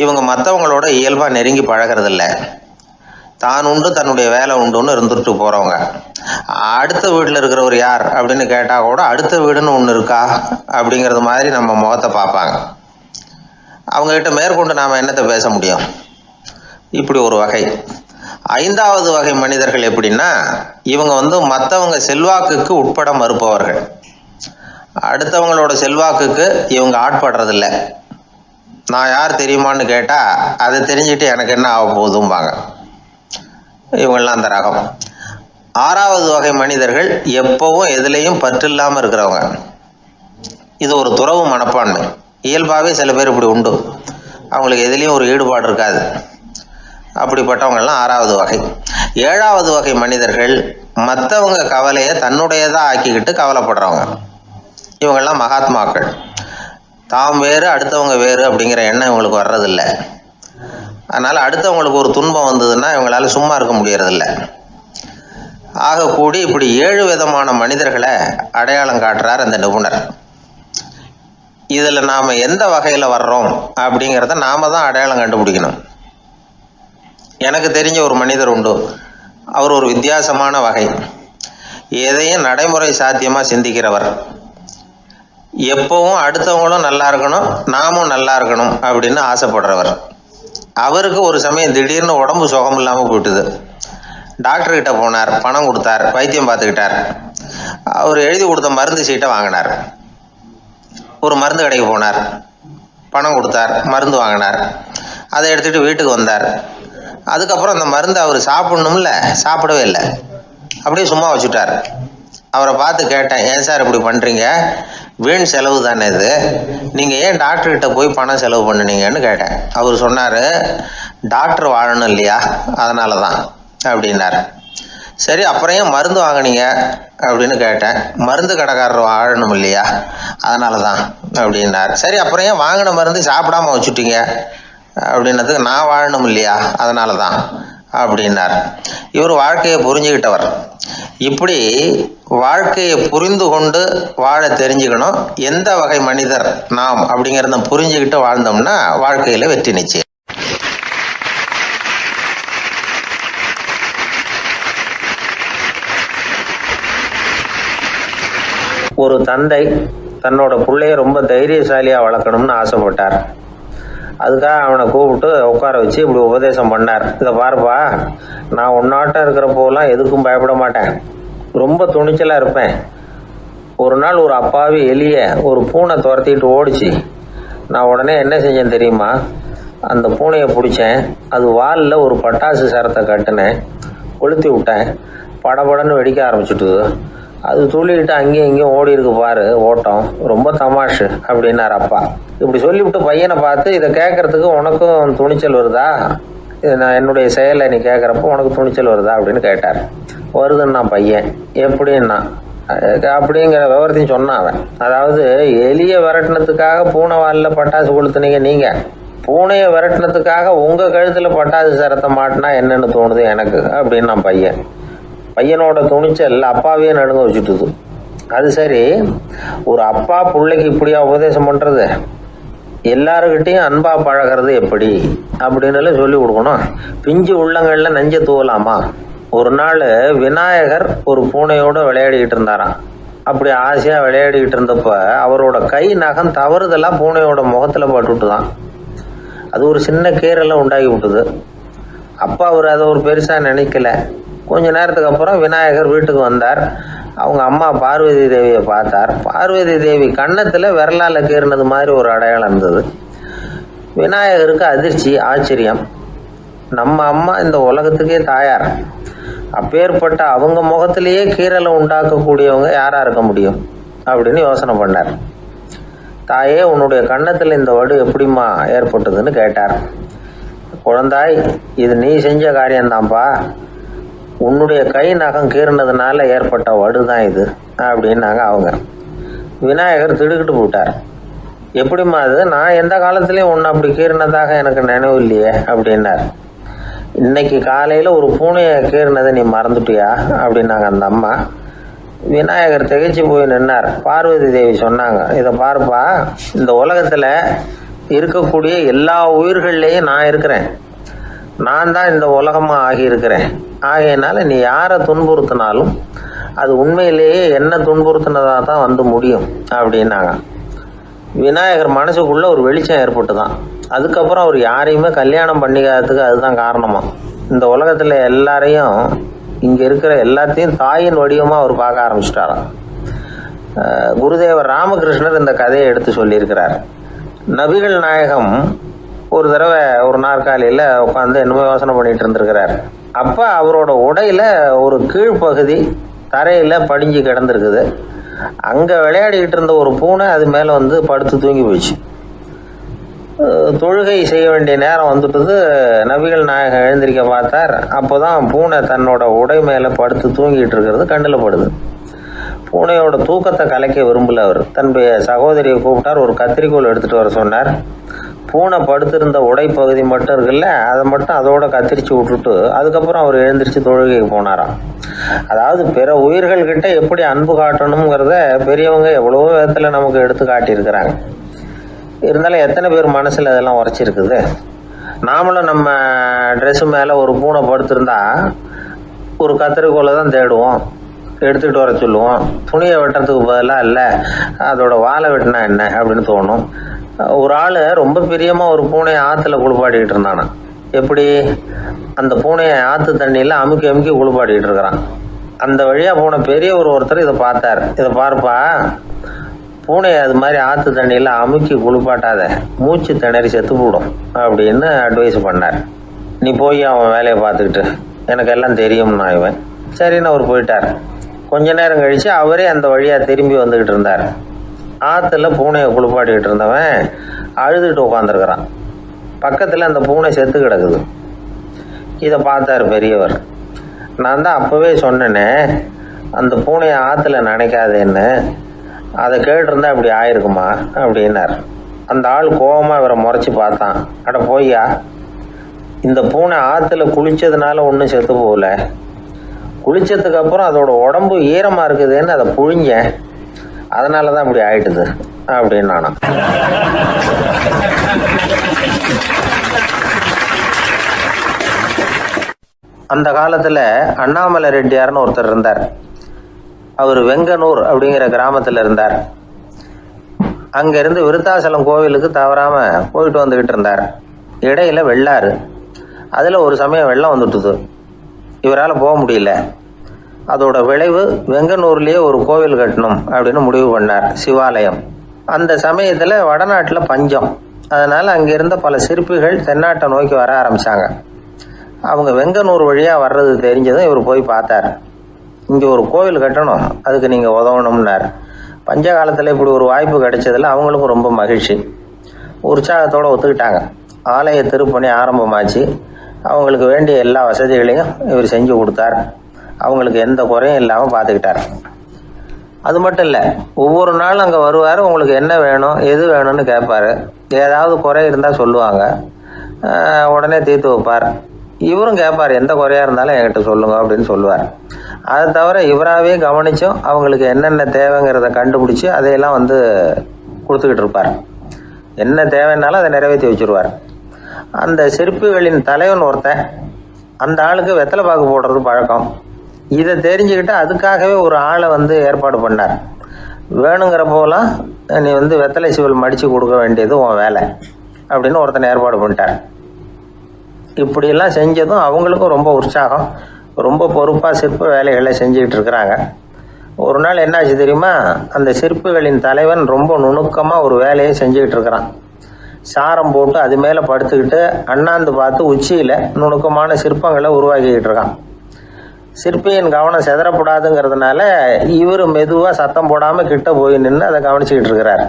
இவங்க மற்றவங்களோட இயல்பாக நெருங்கி பழகிறதில்ல, தான் உண்டு தன்னுடைய வேலை உண்டுன்னு இருந்துட்டு போகிறவங்க. அடுத்த வீட்டில் இருக்கிறவர் யார் அப்படின்னு கேட்டால் கூட அடுத்த வீடுன்னு ஒன்று இருக்கா அப்படிங்கிறது மாதிரி நம்ம முகத்தை பார்ப்பாங்க. அவங்ககிட்ட மேற்கொண்டு நாம் என்னத்தை பேச முடியும்? இப்படி ஒரு வகை. 5வது வகை மனிதர்கள் எப்படின்னா, இவங்க மற்றவங்க செல்வாக்குக்கு உட்பட மறுப்பவர்கள். அடுத்தவங்களோட செல்வாக்குக்கு இவங்க ஆட்படுறதில்ல. நான் யார் தெரியுமான்னு கேட்டால் அதை தெரிஞ்சுட்டு எனக்கு என்ன ஆக போகுதும்பாங்க. இவங்கெல்லாம் அந்த ரகம். 6வது வகை மனிதர்கள் எப்பவும் எதுலேயும் பற்று இல்லாமல் இருக்கிறவங்க. இது ஒரு துறவு மனப்பான்மை. இயல்பாகவே சில பேர் இப்படி உண்டு, அவங்களுக்கு எதுலேயும் ஒரு ஈடுபாடு இருக்காது. அப்படிப்பட்டவங்கெல்லாம் 6வது வகை. 7வது வகை மனிதர்கள் மற்றவங்க கவலையை தன்னுடையதாக ஆக்கிக்கிட்டு கவலைப்படுறவங்க. இவங்கெல்லாம் மகாத்மாக்கள். தாம் வேறு அடுத்தவங்க வேறு அப்படிங்கிற எண்ணம் இவங்களுக்கு வர்றதில்லை. அதனால் அடுத்தவங்களுக்கு ஒரு துன்பம் வந்ததுன்னா இவங்களால சும்மா இருக்க முடியறதில்ல. ஆக கூடி இப்படி 7 விதமான மனிதர்களை அடையாளம் காட்டுறார் அந்த நிபுணர். இதில் நாம் எந்த வகையில் வர்றோம் அப்படிங்கிறத நாம் தான் அடையாளம் கண்டுபிடிக்கணும். எனக்கு தெரிஞ்ச ஒரு மனிதர் உண்டு. அவர் ஒரு வித்தியாசமான வகை. எதையும் நடைமுறை சாத்தியமாக சிந்திக்கிறவர். எப்பவும் அடுத்தவங்களும் நல்லா இருக்கணும், நாமும் நல்லா இருக்கணும் அப்படின்னு ஆசைப்படுறவர். அவருக்கு ஒரு சமயம் திடீர்னு உடம்பு சுகம் இல்லாமல் போயிட்டுது. டாக்டர்கிட்ட போனார், பணம் கொடுத்தார், வைத்தியம் பார்த்துக்கிட்டார். அவர் எழுதி கொடுத்த மருந்து சீட்டை வாங்கினார். ஒரு மருந்து கடைக்கு போனார், பணம் கொடுத்தார், மருந்து வாங்கினார். அதை எடுத்துகிட்டு வீட்டுக்கு வந்தார். அதுக்கப்புறம் அந்த மருந்து அவர் சாப்பிடணும்ல, சாப்பிடவே இல்லை, அப்படியே சும்மா வச்சுட்டார். அவரை பார்த்து கேட்டேன், ஏன் சார் இப்படி பண்ணுறீங்க? வீண் செலவு தானே இது, நீங்கள் ஏன் டாக்டர்கிட்ட போய் பணம் செலவு பண்ணினீங்கன்னு கேட்டேன். அவர் சொன்னார், டாக்டர் வாழணும் இல்லையா, அதனால தான் அப்படின்னார். சரி, அப்புறம் ஏன் மருந்து வாங்கினீங்க அப்படின்னு கேட்டேன். மருந்து கடைக்காரர் வாழணும் இல்லையா, அதனால தான் அப்படின்னார். சரி, அப்புறம் ஏன் வாங்கின மருந்து சாப்பிடாம வச்சுட்டீங்க அப்படின்னதுக்கு, நான் வாழணும் இல்லையா அதனால தான் அப்படின்னார். இவர் வாழ்க்கையை புரிஞ்சுக்கிட்டவர். இப்படி வாழ்க்கையை புரிந்து கொண்டு வாழ தெரிஞ்சுக்கணும். எந்த வகை மனிதர் நாம் அப்படிங்கிறத புரிஞ்சுக்கிட்டு வாழ்ந்தோம்னா வாழ்க்கையில் வெற்றி நிச்சயம். ஒரு தந்தை தன்னோட பிள்ளைய ரொம்ப தைரியசாலியாக வளர்க்கணும்னு ஆசைப்பட்டார். அதுக்காக அவனை கூப்பிட்டு உட்கார வச்சு இப்படி உபதேசம் பண்ணார். இதை பாருப்பா, நான் உன்னாட்டம் இருக்கிறப்போலாம் எதுக்கும் பயப்பட மாட்டேன், ரொம்ப துணிச்சலாக இருப்பேன். ஒரு நாள் ஒரு அப்பாவி எலிய ஒரு பூனை துரத்திட்டு ஓடிச்சு. நான் உடனே என்ன செஞ்சேன் தெரியுமா? அந்த பூனையை பிடிச்சேன், அது வாலில் ஒரு பட்டாசு சரத்தை கட்டினேன், கொளுத்தி விட்டேன், படபடன்னு வெடிக்க ஆரம்பிச்சுட்டு அது துள்ளிக்கிட்டு அங்கேயும் இங்கேயும் ஓடி இருக்கு பாரு ஓட்டம், ரொம்ப தமாஷு அப்படின்னார் அப்பா. இப்படி சொல்லிவிட்டு பையனை பார்த்து, இதை கேட்கறதுக்கு உனக்கும் துணிச்சல் வருதா, நான் என்னுடைய செயலை நீ கேட்குறப்போ உனக்கு துணிச்சல் வருதா அப்படின்னு கேட்டார். வருதுன்னா பையன். எப்படின்னா அப்படிங்கிற விவரத்தையும் சொன்னான் அவன். அதாவது எலியை விரட்டினத்துக்காக பூனை வாலில் பட்டாசு கொளுத்துனீங்க நீங்கள், பூனையை விரட்டினத்துக்காக உங்கள் கழுத்தில் பட்டாசு சரத்தை மாட்டினா என்னென்னு தோணுது எனக்கு அப்படின்னு நான் பையன். பையனோட துணிச்சல் அப்பாவையே நடுங்க வச்சுட்டுது. அது சரி, ஒரு அப்பா பிள்ளைக்கு இப்படியா உபதேசம் பண்ணுறது? எல்லாருக்கிட்டையும் அன்பா பழகிறது எப்படி அப்படின்னு சொல்லி கொடுக்கணும். பிஞ்சு உள்ளங்களில் நெஞ்ச தூவலாமா? ஒரு நாள் விநாயகர் ஒரு பூனையோடு விளையாடிக்கிட்டு இருந்தாராம். அப்படி ஆசையாக விளையாடிக்கிட்டு இருந்தப்ப அவரோட கை நகம் தவறுதெல்லாம் பூனையோட முகத்தில் பட்டுட்டு தான் அது ஒரு சின்ன கீரெல்லாம் உண்டாகி விட்டுது. அப்பா அவர் அதை ஒரு பெருசாக நினைக்கல. கொஞ்ச நேரத்துக்கு அப்புறம் விநாயகர் வீட்டுக்கு வந்தார். அவங்க அம்மா பார்வதி தேவியை பார்த்தார். பார்வதி தேவி கன்னத்தில் விரலால் கீறினது மாதிரி ஒரு அடையாளம் இருந்தது. விநாயகருக்கு அதிர்ச்சி, ஆச்சரியம். நம்ம அம்மா இந்த உலகத்துக்கே தாயார், அப்பேற்பட்ட அவங்க முகத்திலேயே கீறலை உண்டாக்கக்கூடியவங்க யாராக இருக்க முடியும் அப்படின்னு யோசனை பண்ணார். தாயே, உன்னுடைய கன்னத்தில் இந்த வடு எப்படிம்மா ஏற்பட்டதுன்னு கேட்டார். குழந்தாய், இது நீ செஞ்ச காரியம்தான்ப்பா, உன்னுடைய கை நகம் கீறினதுனால ஏற்பட்ட வடு தான் இது அப்படின்னாங்க அவங்க. விநாயகர் திடுக்கிட்டு போட்டார். எப்படிம்மா அது? நான் எந்த காலத்துலேயும் ஒன்று அப்படி கீறினதாக எனக்கு நினைவு இல்லையே அப்படின்னார். இன்னைக்கு காலையில் ஒரு பூனையை கீறினதை நீ மறந்துட்டியா அப்படின்னாங்க அந்த அம்மா. விநாயகர் திகைச்சு போய் நின்னார். பார்வதி தேவி சொன்னாங்க, இதை பாருப்பா, இந்த உலகத்தில் இருக்கக்கூடிய எல்லா உயிர்கள்லேயும் நான் இருக்கிறேன், நான் தான் இந்த உலகமாக ஆகியிருக்கிறேன். ஆகையினால நீ யாரை துன்புறுத்தினாலும் அது உண்மையிலேயே என்ன துன்புறுத்தினதாக தான் வந்து முடியும் அப்படின்னாங்க. விநாயகர் மனசுக்குள்ளே ஒரு வெளிச்சம் ஏற்பட்டு தான். அதுக்கப்புறம் அவர் யாரையுமே கல்யாணம் பண்ணிக்காததுக்கு அதுதான் காரணமா. இந்த உலகத்தில் எல்லாரையும், இங்கே இருக்கிற எல்லாத்தையும் தாயின் வடிவமாக அவர் பார்க்க ஆரம்பிச்சிட்டாராம். குருதேவர் ராமகிருஷ்ணர் இந்த கதையை எடுத்து சொல்லியிருக்கிறார். நபிகள் நாயகம் ஒரு தடவை ஒரு நாற்காலியில் உட்காந்து என்னமோ யோசனை பண்ணிட்டு இருந்திருக்கிறார். அப்போ அவரோட உடையில ஒரு கீழ்ப்பகுதி தரையில் படிஞ்சு கிடந்திருக்குது. அங்கே விளையாடிக்கிட்டு இருந்த ஒரு பூனை அது மேலே வந்து படுத்து தூங்கி போயிடுச்சு. தொழுகை செய்ய வேண்டிய நேரம் வந்துட்டது. நபிகள் நாயகம் எழுந்திருக்க பார்த்தார். அப்போ தான் பூனை தன்னோட உடை மேலே படுத்து தூங்கிட்டு இருக்கிறது கண்ணில் படுது. பூனையோட தூக்கத்தை கலைக்க விரும்பல அவர். தன்னுடைய சகோதரியை கூப்பிட்டார், ஒரு கத்திரிக்கோள் எடுத்துகிட்டு வர சொன்னார். பூனை படுத்திருந்த உடை பகுதி மட்டும் இருக்குல்ல, அதை மட்டும் அதோட கத்திரிச்சு விட்டுட்டு அதுக்கப்புறம் அவர் எழுந்திரிச்சு தொழுகைக்கு போனாராம். அதாவது பிற உயிர்கள்கிட்ட எப்படி அன்பு காட்டணுங்கிறத பெரியவங்க எவ்வளவோ விதத்தில் நமக்கு எடுத்து காட்டியிருக்கிறாங்க. இருந்தாலும் எத்தனை பேர் மனசில் அதெல்லாம் உரைச்சிருக்குது? நாமளும் நம்ம ட்ரெஸ்ஸு மேலே ஒரு பூனை படுத்திருந்தா ஒரு கத்திரிக்கோலை தான் தேடுவோம், எடுத்துக்கிட்டு வர சொல்லுவோம். துணியை வெட்டுறதுக்கு பதிலாக இல்லை அதோட வாழை வெட்டினா என்ன அப்படின்னு தோணும். ஒரு ஆள் ரொம்ப பிரியமாக ஒரு பூனையை ஆற்றுல குளிப்பாட்டிக்கிட்டு இருந்தானா. எப்படி? அந்த பூனையை ஆற்று தண்ணியில் அமுக்கி அமுக்கி குளிப்பாட்டிக்கிட்டு இருக்கிறான். அந்த வழியாக போன பெரியவர் ஒருத்தர் இதை பார்த்தார். இதை பார்ப்பா, பூனையை அது மாதிரி ஆற்று தண்ணியில் அமுக்கி குளிப்பாட்டாத, மூச்சு திணறி செத்து போடும் அப்படின்னு அட்வைஸ் பண்ணார். நீ போய் அவன் வேலையை பார்த்துக்கிட்டு, எனக்கு எல்லாம் தெரியும்னா இவன். சரின்னு அவர் போயிட்டார். கொஞ்ச நேரம் கழித்து அவரே அந்த வழியாக திரும்பி வந்துக்கிட்டு இருந்தார். ஆற்றுல பூனையை குளிப்பாட்டிக்கிட்டு இருந்தவன் அழுதுகிட்டு உட்காந்துருக்கிறான். பக்கத்தில் அந்த பூனை செத்து கிடக்குது. இதை பார்த்தார் பெரியவர். நான் தான் அப்போவே சொன்னேனே அந்த பூனையை ஆற்றுல நினைக்காதேன்னு, அதை கேட்டிருந்தா இப்படி ஆயிருக்குமா அப்படின்னார். அந்த ஆள் கோபமாக இவரை முறைச்சி பார்த்தான். அட போய்யா, இந்த பூனை ஆற்றுல குளித்ததுனால ஒன்றும் செத்து போகல, குளித்ததுக்கு அப்புறம் அதோட உடம்பு ஈரமாக இருக்குதுன்னு அதை புழிஞ்சேன், அதனால தான் இப்படி ஆயிட்டுது அப்படின்னு நானா. அந்த காலத்தில் அண்ணாமலை ரெட்டியார்னு ஒருத்தர் இருந்தார். அவர் வெங்கனூர் அப்படிங்கிற கிராமத்தில் இருந்தார். அங்கேருந்து விருத்தாசலம் கோவிலுக்கு தவறாமல் போயிட்டு வந்துக்கிட்டு இருந்தார். இடையில வெள்ளாறு, அதில் ஒரு சமயம் வெள்ளம் வந்துட்டுது. இவரால் போக முடியல. அதோட விளைவு வெங்கனூர்லேயே ஒரு கோவில் கட்டணும் அப்படின்னு முடிவு பண்ணார், சிவாலயம். அந்த சமயத்தில் வடநாட்டில் பஞ்சம். அதனால் அங்கே இருந்த பல சிற்பிகள் தென்னாட்டை நோக்கி வர ஆரம்பித்தாங்க. அவங்க வெங்கனூர் வழியாக வர்றது தெரிஞ்சதும் இவர் போய் பார்த்தார். இங்கே ஒரு கோவில் கட்டணும், அதுக்கு நீங்கள் உதவணும்னார். பஞ்ச காலத்தில் இப்படி ஒரு வாய்ப்பு கிடைச்சதில் அவங்களுக்கும் ரொம்ப மகிழ்ச்சி. உற்சாகத்தோடு ஒத்துக்கிட்டாங்க. ஆலய திருப்பணி ஆரம்பமாச்சு. அவங்களுக்கு வேண்டிய எல்லா வசதிகளையும் இவர் செஞ்சு கொடுத்தார். அவங்களுக்கு எந்த குறையும் இல்லாமல் பார்த்துக்கிட்டார். அது மட்டும் இல்லை, ஒவ்வொரு நாளும் அங்கே வருவார். உங்களுக்கு என்ன வேணும், எது வேணும்னு கேட்பார். ஏதாவது குறை இருந்தால் சொல்லுவாங்க, உடனே தீர்த்து வைப்பார். இவரும் கேட்பார், எந்த குறையாக இருந்தாலும் என்கிட்ட சொல்லுங்க அப்படின்னு சொல்லுவார். அதை தவிர இவராகவே கவனிச்சும் அவங்களுக்கு என்னென்ன தேவைங்கிறத கண்டுபிடிச்சி அதையெல்லாம் கொடுத்துக்கிட்டு இருப்பார். என்ன தேவைன்னாலும் அதை நிறைவேற்றி வச்சுருவார். அந்த சிற்பிகளின் தலைவன் ஒருத்தன், அந்த ஆளுக்கு வெத்தலை பாக்கு போடுறது பழக்கம். இதை தெரிஞ்சுக்கிட்டு அதுக்காகவே ஒரு ஆளை ஏற்பாடு பண்ணார். வேணுங்கிறப்போலாம் நீ வெத்தலை சிவல் மடித்து கொடுக்க வேண்டியது உன் வேலை அப்படின்னு ஒருத்தனை ஏற்பாடு பண்ணிட்டார். இப்படியெல்லாம் செஞ்சதும் அவங்களுக்கும் ரொம்ப உற்சாகம். ரொம்ப பொறுப்பாக சிற்ப வேலைகளை செஞ்சுக்கிட்டு இருக்கிறாங்க. ஒரு நாள் என்னாச்சு தெரியுமா? அந்த சிற்பிகளின் தலைவன் ரொம்ப நுணுக்கமாக ஒரு வேலையை செஞ்சுக்கிட்டு இருக்கிறான். சாரம் போட்டு அது மேலே படுத்துக்கிட்டு அண்ணாந்து பார்த்து உச்சியில் நுணுக்கமான சிற்பங்களை உருவாக்கிக்கிட்டு இருக்கான். சிற்பியின் கவனம் செதறப்படாதுங்கிறதுனால இவர் மெதுவாக சத்தம் போடாமல் கிட்ட போய் நின்று அதை கவனிச்சுக்கிட்டு இருக்கிறார்.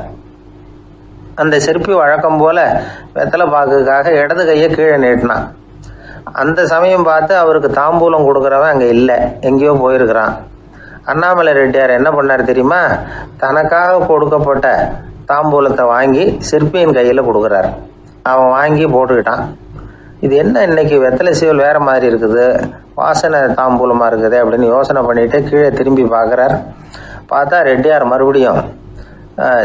அந்த சிற்பி வழக்கம் போல் வெத்தலை பாக்குக்காக இடது கையை கீழே நீட்டினான். அந்த சமயம் பார்த்து அவருக்கு தாம்பூலம் கொடுக்குறவன் அங்கே இல்லை, எங்கேயோ போயிருக்கிறான். அண்ணாமலை ரெட்டியார் என்ன பண்ணார் தெரியுமா? தனக்காக கொடுக்கப்பட்ட தாம்பூலத்தை வாங்கி சிற்பியின் கையில் கொடுக்குறார். அவன் வாங்கி போட்டுக்கிட்டான். இது என்ன இன்னைக்கு வெத்தலை சீவல் வேறு மாதிரி இருக்குது, வாசனை தாம்பூலமாக இருக்குது அப்படின்னு யோசனை பண்ணிட்டு கீழே திரும்பி பார்க்குறார். பார்த்தா ரெட்டியார் மறுபடியும்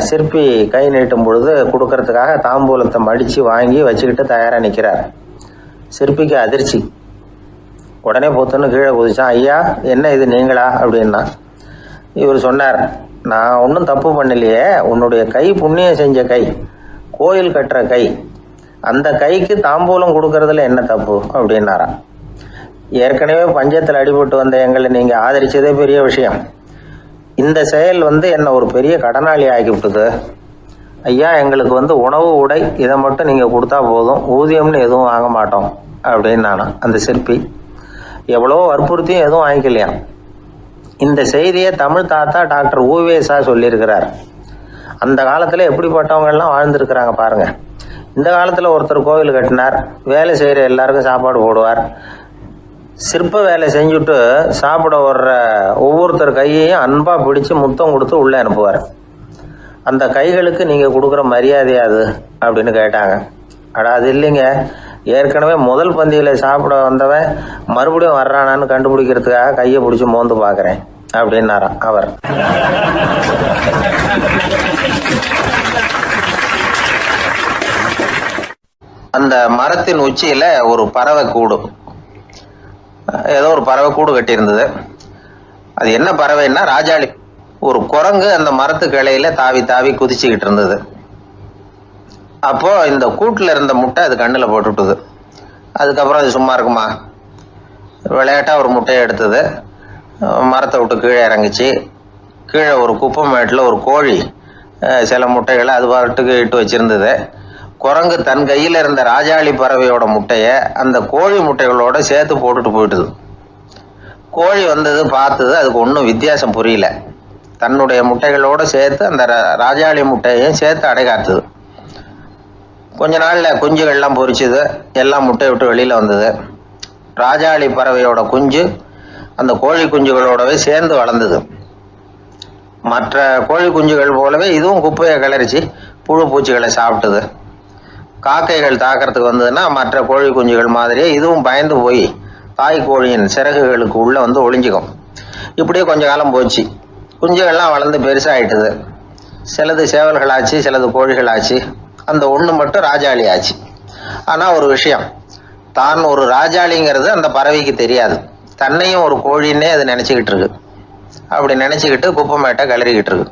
சிற்பி கை நீட்டும் பொழுது கொடுக்கறதுக்காக தாம்பூலத்தை மடித்து வாங்கி வச்சுக்கிட்டு தயாராக நிற்கிறார். சிற்பிக்கு அதிர்ச்சி. உடனே பொத்துன்னு கீழே குதிச்சான். ஐயா, என்ன இது நீங்களா அப்படின்னா. இவர் சொன்னார், நான் ஒன்றும் தப்பு பண்ணலையே, உன்னுடைய கை புண்ணியம் செஞ்ச கை, கோயில் கட்டுற கை, அந்த கைக்கு தாம்பூலம் கொடுக்கறதுல என்ன தப்பு அப்படின்னாராம். ஏற்கனவே பஞ்சத்தில் அடிபட்டு வந்த எங்களை நீங்கள் ஆதரிச்சதே பெரிய விஷயம். இந்த செயல் என்னை ஒரு பெரிய கடனாளி ஆகிவிட்டது. ஐயா, எங்களுக்கு உணவு உடை இதை மட்டும் நீங்கள் கொடுத்தா போதும், ஊதியம்னு எதுவும் வாங்க மாட்டோம் அப்படின்னு நானும். அந்த சிற்பி எவ்வளோ வற்புறுத்தியும் எதுவும் வாங்கிக்கலையாம். இந்த செய்தியை தமிழ் தாத்தா டாக்டர் ஊவேசா சொல்லியிருக்கிறார். அந்த காலத்தில் எப்படிப்பட்டவங்கெல்லாம் வாழ்ந்துருக்கிறாங்க பாருங்கள். இந்த காலத்தில் ஒருத்தர் கோவில் கட்டினார், வேலை செய்கிற எல்லாருக்கும் சாப்பாடு போடுவார். சிற்ப வேலை செஞ்சுட்டு சாப்பிட வர்ற ஒவ்வொருத்தர் கையையும் அன்பாக பிடிச்சி முத்தம் கொடுத்து உள்ளே அனுப்புவார். அந்த கைகளுக்கு நீங்கள் கொடுக்குற மரியாதை அது அப்படின்னு கேட்டாங்க. அது இல்லைங்க, ஏற்கனவே முதல் பந்தியில் சாப்பிட வந்தவன் மறுபடியும் வர்றானான்னு கண்டுபிடிக்கிறதுக்காக கையை பிடிச்சி மோந்து பார்க்குறேன் அப்படின்னாராம் அவர். அந்த மரத்தின் உச்சியில் ஒரு பறவை கூடு, ஏதோ ஒரு பறவை கூடு கட்டியிருந்தது. அது என்ன பறவைன்னா ராஜாளி. ஒரு குரங்கு அந்த மரத்து கிளையில தாவி தாவி குதிச்சுக்கிட்டு இருந்தது. அப்போ இந்த கூட்டில் இருந்த முட்டை அது கண்ணில் போட்டுவிட்டுது. அதுக்கப்புறம் அது சும்மா இருக்குமா? விளையாட்டாக ஒரு முட்டையை எடுத்தது, மரத்தை விட்டு கீழே இறங்கிச்சு. கீழே ஒரு குப்பை மேட்டில் ஒரு கோழி சில முட்டைகளை அது பாட்டுக்கு இட்டு வச்சிருந்தது. குரங்கு தன் கையில் இருந்த ராஜாளி பறவையோட முட்டையை அந்த கோழி முட்டைகளோட சேர்த்து போட்டுட்டு போயிட்டுது. கோழி பார்த்தது, அதுக்கு ஒன்றும் வித்தியாசம் புரியல. தன்னுடைய முட்டைகளோடு சேர்த்து அந்த ராஜாளி முட்டையையும் சேர்த்து அடைகாத்துது. கொஞ்ச நாளில் குஞ்சுகள்லாம் பொரிச்சுது, எல்லாம் முட்டை விட்டு வெளியில் வந்தது. ராஜாளி பறவையோட குஞ்சு அந்த கோழி குஞ்சுகளோடவே சேர்ந்து வளர்ந்தது. மற்ற கோழி குஞ்சுகள் போலவே இதுவும் குப்பையை கிளறிச்சு புழு பூச்சிகளை சாப்பிட்டுது. காக்கைகள் தாக்கிறதுக்கு வந்ததுன்னா மற்ற கோழி குஞ்சுகள் மாதிரியே இதுவும் பயந்து போய் தாய் கோழியின் சிறகுகளுக்கு உள்ளே ஒளிஞ்சிக்கும். இப்படியே கொஞ்ச காலம் போச்சு. குஞ்சுகள்லாம் வளர்ந்து பெருசாகிட்டுது. சிலது சேவல்களாச்சு, சிலது கோழிகளாச்சு. அந்த ஒன்று மட்டும் ராஜாளி ஆச்சு. ஆனால் ஒரு விஷயம், தான் ஒரு ராஜாளிங்கிறது அந்த பறவைக்கு தெரியாது. தன்னையும் ஒரு கோழின்னே அது நினச்சிக்கிட்டு இருக்கு. அப்படி நினச்சிக்கிட்டு குப்பை மேட்டை கிளறிக்கிட்டு இருக்கு.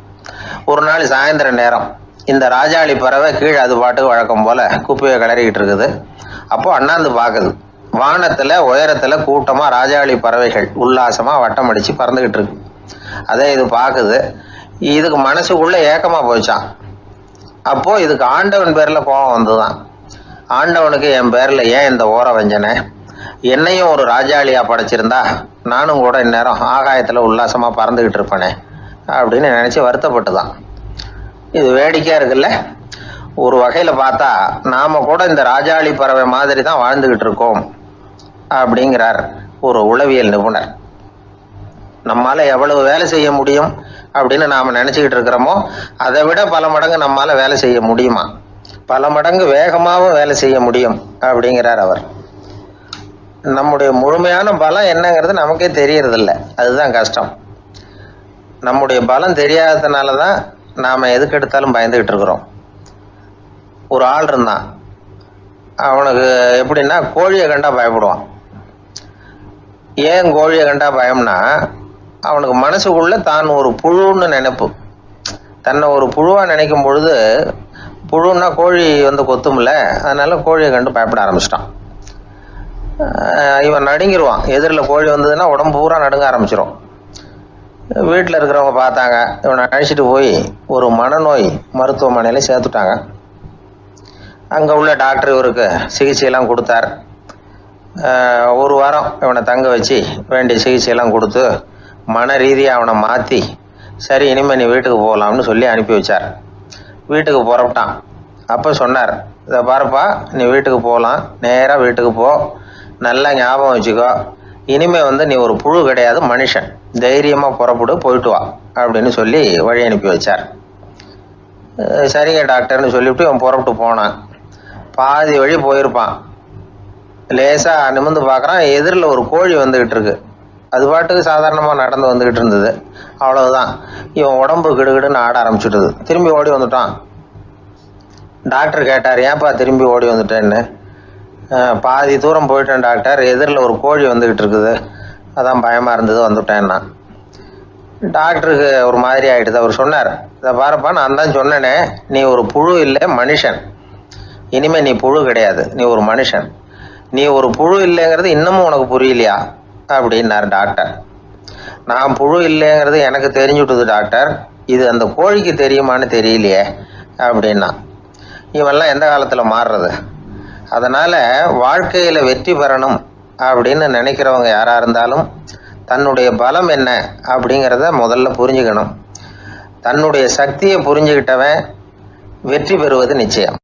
ஒரு நாள் சாயந்தர நேரம் இந்த ராஜாளி பறவை கீழே அது பாட்டுக்கு வழக்கம் போல குப்பையை கிளறிக்கிட்டு இருக்குது. அப்போ அண்ணாந்து பார்க்குது. வானத்தில் உயரத்தில் கூட்டமாக ராஜாளி பறவைகள் உல்லாசமாக வட்டம் அடித்து பறந்துக்கிட்டு இருக்கு. அதை இது பார்க்குது. இதுக்கு மனசுக்குள்ளே ஏக்கமாக போச்சான். அப்போது இதுக்கு ஆண்டவன் பேரில் கோபம் வந்துதான். ஆண்டவனுக்கு என் பேரில் ஏன் இந்த ஓர வஞ்சனை? என்னையும் ஒரு ராஜாளியாக படைச்சிருந்தா நானும் கூட இந்நேரம் ஆகாயத்தில் உல்லாசமாக பறந்துக்கிட்டு இருப்பேனே அப்படின்னு நினச்சி வருத்தப்பட்டு தான். இது வேடிக்கையாக இருக்குல்ல. ஒரு வகையில் பார்த்தா நாம் கூட இந்த ராஜாளி பறவை மாதிரி தான் வாழ்ந்துக்கிட்டு இருக்கோம் அப்படிங்கிறார் ஒரு உளவியல் நிபுணர். நம்மால் எவ்வளவு வேலை செய்ய முடியும் அப்படின்னு நாம் நினச்சிக்கிட்டு இருக்கிறோமோ அதை விட பல மடங்கு நம்மால் வேலை செய்ய முடியுமா? பல மடங்கு வேகமாகவும் வேலை செய்ய முடியும் அப்படிங்கிறார் அவர். நம்முடைய முழுமையான பலம் என்னங்கிறது நமக்கே தெரியறதில்ல. அதுதான் கஷ்டம். நம்முடைய பலம் தெரியாததுனால தான் நாம் எதுக்கு எடுத்தாலும் பயந்துக்கிட்டு இருக்கிறோம். ஒரு ஆள் இருந்தான். அவனுக்கு எப்படின்னா கோழியை கண்டா பயப்படுவான். ஏன் கோழியை கண்டா பயம்னா, அவனுக்கு மனசுக்குள்ள தான் ஒரு புழுன்னு நினைப்பு. தன்னை ஒரு புழுவாக நினைக்கும் பொழுது, புழுன்னா கோழி வந்து கொத்தும்ல, அதனால கோழியை கண்டு பயப்பட ஆரம்பிச்சிட்டான். இவன் நடுங்கிடுவான். எதிரில் கோழி வந்ததுன்னா உடம்பு பூரா நடுங்க ஆரம்பிச்சிடும். வீட்டில் இருக்கிறவங்க பார்த்தாங்க. இவனை அழைச்சிட்டு போய் ஒரு மனநோய் மருத்துவமனையில் சேர்த்துட்டாங்க. அங்கே உள்ள டாக்டர் இவருக்கு சிகிச்சையெல்லாம் கொடுத்தார். ஒரு வாரம் இவனை தங்க வச்சு வேண்டிய சிகிச்சையெல்லாம் கொடுத்து மன ரீதியாக அவனை மாற்றி, சரி இனிமேல் நீ வீட்டுக்கு போகலாம்னு சொல்லி அனுப்பி வச்சார். வீட்டுக்கு புறப்பட்டான். அப்போ சொன்னார், இதை பாருப்பா, நீ வீட்டுக்கு போகலாம், நேராக வீட்டுக்கு போ, நல்லா ஞாபகம் வச்சுக்கோ, இனிமே வந்து நீ ஒரு புழு கிடையாது, மனுஷன், தைரியமாக புறப்படு, போயிட்டு வா அப்படின்னு சொல்லி வழி அனுப்பி வச்சார். சரிங்க டாக்டர்னு சொல்லிவிட்டு இவன் புறப்பட்டு போனான். பாதி வழி போயிருப்பான். லேசாக நிமிர்ந்து பார்க்குறான். எதிரில் ஒரு கோழி வந்துக்கிட்டு இருக்கு. அது பாட்டுக்கு சாதாரணமாக நடந்து வந்துக்கிட்டு இருந்தது. அவ்வளவுதான். இவன் உடம்பு கிடுகிடுன்னு ஆட ஆரம்பிச்சுட்டுது. திரும்பி ஓடி வந்துட்டான். டாக்டர் கேட்டார், ஏன்ப்பா திரும்பி ஓடி வந்துட்டேன்னு. பாதி தூரம் போயிட்டேன் டாக்டர், எதிரில் ஒரு கோழி வந்துக்கிட்டு இருக்குது, அதான் பயமாக இருந்தது, வந்துட்டேன்னா. டாக்டருக்கு ஒரு மாதிரி ஆகிடுது. அவர் சொன்னார், இதை பாருப்பா, நான் தான் சொன்னேனே, நீ ஒரு புழு இல்லை, மனுஷன். இனிமேல் நீ புழு கிடையாது, நீ ஒரு மனுஷன். நீ ஒரு புழு இல்லைங்கிறது இன்னமும் உனக்கு புரியலையா அப்படின்னார் டாக்டர். நான் புழு இல்லைங்கிறது எனக்கு தெரிஞ்சுட்டுது டாக்டர், இது அந்த கோழிக்கு தெரியுமான்னு தெரியலையே அப்படின்னா. இவெல்லாம் எந்த காலத்தில் மாறுறது? அதனால் வாழ்க்கையில் வெற்றி பெறணும் அப்படின்னு நினைக்கிறவங்க யாராக இருந்தாலும் தன்னுடைய பலம் என்ன அப்படிங்கிறத முதல்ல புரிஞ்சுக்கணும். தன்னுடைய சக்தியை புரிஞ்சுக்கிட்டவன் வெற்றி பெறுவது நிச்சயம்.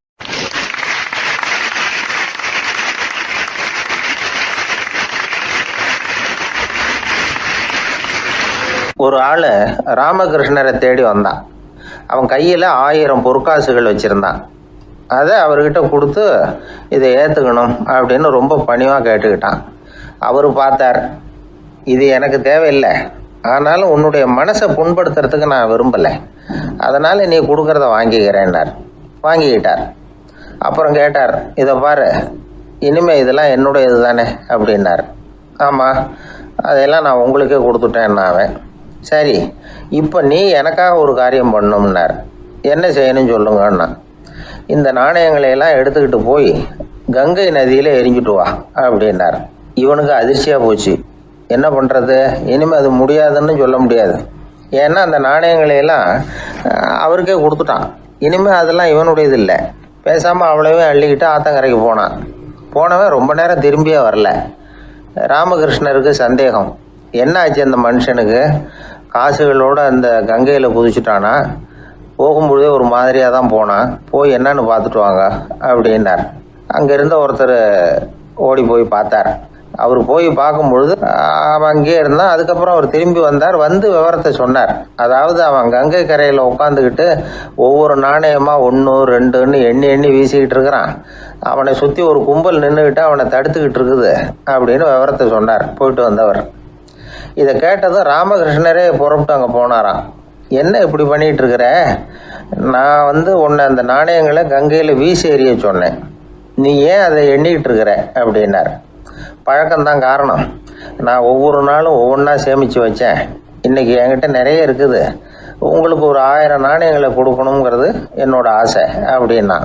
ஒரு ஆள் ராமகிருஷ்ணரை தேடி வந்தான். அவன் கையில் 1000 பொற்காசுகள் வச்சுருந்தான். அதை அவர்கிட்ட கொடுத்து இதை ஏற்றுக்கணும் அப்படின்னு ரொம்ப பணிவாக கேட்டுக்கிட்டான். அவர் பார்த்தார், இது எனக்கு தேவையில்லை, ஆனாலும் உன்னுடைய மனசை புண்படுத்துறதுக்கு நான் விரும்பலை, அதனால் நீ கொடுக்குறத வாங்கிக்கிறேன்னார். வாங்கிக்கிட்டார். அப்புறம் கேட்டார், இதை பாரு, இனிமேல் இதெல்லாம் என்னுடைய இது தானே அப்படின்னார். ஆமாம், அதையெல்லாம் நான் உங்களுக்கே கொடுத்துட்டேன். அவன், சரி, இப்போ நீ எனக்காக ஒரு காரியம் பண்ணணும்னார். என்ன செய்யணும்னு சொல்லுங்கன்னா, இந்த நாணயங்களையெல்லாம் எடுத்துக்கிட்டு போய் கங்கை நதியில் எரிஞ்சுட்டு வா அப்படின்னார். இவனுக்கு அதிர்ச்சியாக போச்சு. என்ன பண்ணுறது? இனிமேல் அது முடியாதுன்னு சொல்ல முடியாது. ஏன்னா அந்த நாணயங்களையெல்லாம் அவருக்கே கொடுத்துட்டான். இனிமேல் அதெல்லாம் இவனுடையது இல்லை. பேசாமல் அவ்வளவே அள்ளிக்கிட்டு ஆத்தங்கரைக்கு போனான். போனவன் ரொம்ப நேரம் திரும்பியே வரல. ராமகிருஷ்ணருக்கு சந்தேகம், என்ன ஆச்சு அந்த மனுஷனுக்கு? காசுகளோடு அந்த கங்கையில் குதிச்சுட்டானா? போகும்பொழுதே ஒரு மாதிரியாக தான் போனான், போய் என்னன்னு பார்த்துட்டு வாங்க அப்படின்னார். அங்கே இருந்த ஒருத்தர் ஓடி போய் பார்த்தார். அவர் போய் பார்க்கும்பொழுது அவன் அங்கேயே இருந்தான். அதுக்கப்புறம் அவர் திரும்பி வந்தார். வந்து விவரத்தை சொன்னார். அதாவது அவன் கங்கை கரையில் உட்காந்துக்கிட்டு ஒவ்வொரு நாணயமாக 1 2ன்னு எண்ணி வீசிக்கிட்டு இருக்கிறான். அவனை சுற்றி ஒரு கும்பல் நின்றுக்கிட்டு அவனை தடுத்துக்கிட்டு இருக்குது அப்படின்னு விவரத்தை சொன்னார் போயிட்டு வந்தவர். இதை கேட்டதும் ராமகிருஷ்ணரே புறப்பட்டு அங்கே போனாராம். என்ன இப்படி பண்ணிகிட்டு இருக்கிற? நான் உன்னை அந்த நாணயங்களை கங்கையில் வீசி எறிய சொன்னேன், நீ ஏன் அதை எண்ணிக்கிட்டு இருக்கிற அப்படின்னார். பழக்கம்தான் காரணம். நான் ஒவ்வொரு நாளும் ஒவ்வொன்றா சேமித்து வச்சேன். இன்றைக்கி என்கிட்ட நிறைய இருக்குது. உங்களுக்கு ஒரு 1000 நாணயங்களை கொடுக்கணுங்கிறது என்னோட ஆசை அப்படின்னா.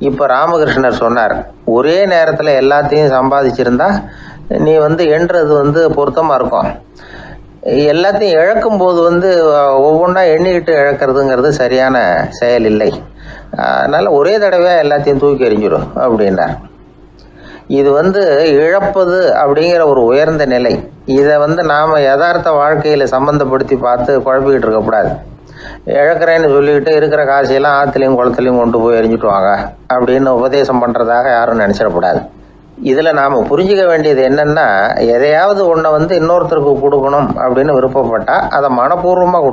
இப்போ ராமகிருஷ்ணர் சொன்னார், ஒரே நேரத்தில் எல்லாத்தையும் சம்பாதிச்சிருந்தா நீ எண்ணுறது பொருத்தமாக இருக்கும். எல்லாத்தையும் இழக்கும்போது ஒவ்வொன்றா எண்ணிக்கிட்டு இழக்கிறதுங்கிறது சரியான செயல் இல்லை. அதனால் ஒரே தடவையாக எல்லாத்தையும் தூக்கி எறிஞ்சிடும் அப்படின்னார். இது இழப்பது அப்படிங்கிற ஒரு உயர்ந்த நிலை. இதை நாம் யதார்த்த வாழ்க்கையில் சம்மந்தப்படுத்தி பார்த்து குழப்பிக்கிட்டு இருக்கக்கூடாது. இழக்கிறேன்னு சொல்லிக்கிட்டு இருக்கிற காசையெல்லாம் ஆற்றுலையும் குளத்துலையும் கொண்டு போய் எரிஞ்சிட்டு வாங்க அப்படின்னு உபதேசம் பண்ணுறதாக யாரும் நினச்சிடக்கூடாது. இதில் நாம் புரிஞ்சிக்க வேண்டியது என்னென்னா, எதையாவது ஒன்றை இன்னொருத்தருக்கு கொடுக்கணும் அப்படின்னு விருப்பப்பட்டால் அதை மனப்பூர்வமாக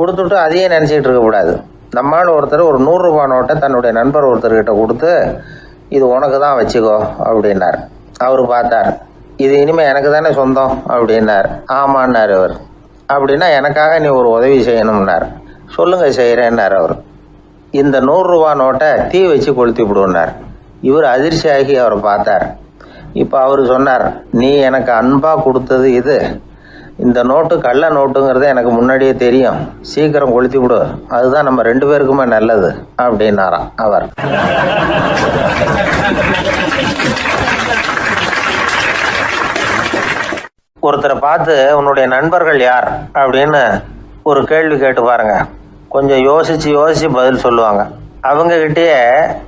கொடுத்துட்டு அதையே நினச்சிக்கிட்டு இருக்கக்கூடாது. நம்மால் ஒருத்தர் ஒரு 100 ரூபா நோட்டை தன்னுடைய நண்பர் ஒருத்தர்கிட்ட கொடுத்து, இது உனக்கு தான் வச்சுக்கோ அப்படின்னார். அவர் பார்த்தார், இது இனிமேல் எனக்கு தானே சொந்தம் அப்படின்னார். ஆமான்னார் அவர். அப்படின்னா எனக்காக நீ ஒரு உதவி செய்யணும்னார். சொல்லுங்கள் செய்கிறேன்னார் அவர். இந்த 100 ரூபா நோட்டை தீ வச்சு கொளுத்தி விடுன்னார். இவர் அதிர்ச்சியாகி அவரை பார்த்தார். இப்போ அவர் சொன்னார், நீ எனக்கு அன்பாக கொடுத்தது இது, இந்த நோட்டு கள்ள நோட்டுங்கிறது எனக்கு முன்னாடியே தெரியும், சீக்கிரம் கொளுத்தி விடு, அதுதான் நம்ம 2 பேருக்குமே நல்லது அப்படின்னாராம் அவர். ஒருத்தரை பார்த்து உன்னுடைய நண்பர்கள் யார் அப்படின்னு ஒரு கேள்வி கேட்டு பாருங்க. கொஞ்சம் யோசிச்சு பதில் சொல்லுவாங்க. அவங்ககிட்டயே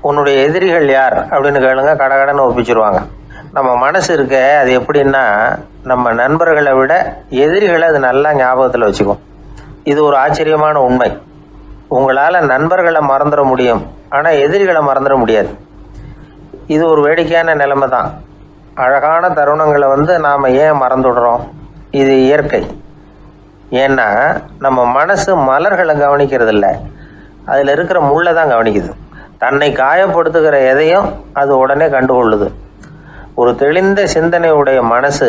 உன்னுடைய எதிரிகள் யார் அப்படின்னு கேளுங்க, கடகடன்னு ஒப்பிச்சிருவாங்க. நம்ம மனசு இருக்க அது எப்படின்னா, நம்ம நண்பர்களை விட எதிரிகளை அது நல்லா ஞாபகத்தில் வச்சுக்கும். இது ஒரு ஆச்சரியமான உண்மை. உங்களால் நண்பர்களை மறந்துட முடியும், ஆனால் எதிரிகளை மறந்துட முடியாது. இது ஒரு வேடிக்கையான நிலைமை தான். அழகான தருணங்களை நாம் ஏன் மறந்துடுறோம்? இது இயற்கை. ஏன்னா நம்ம மனசு மலர்களை கவனிக்கிறது இல்லை, அதில் இருக்கிற முள்ளை தான் கவனிக்குது. தன்னை காயப்படுத்துகிற எதையும் அது உடனே கண்டுகொள்ளுது. ஒரு தெளிந்த சிந்தனையுடைய மனசு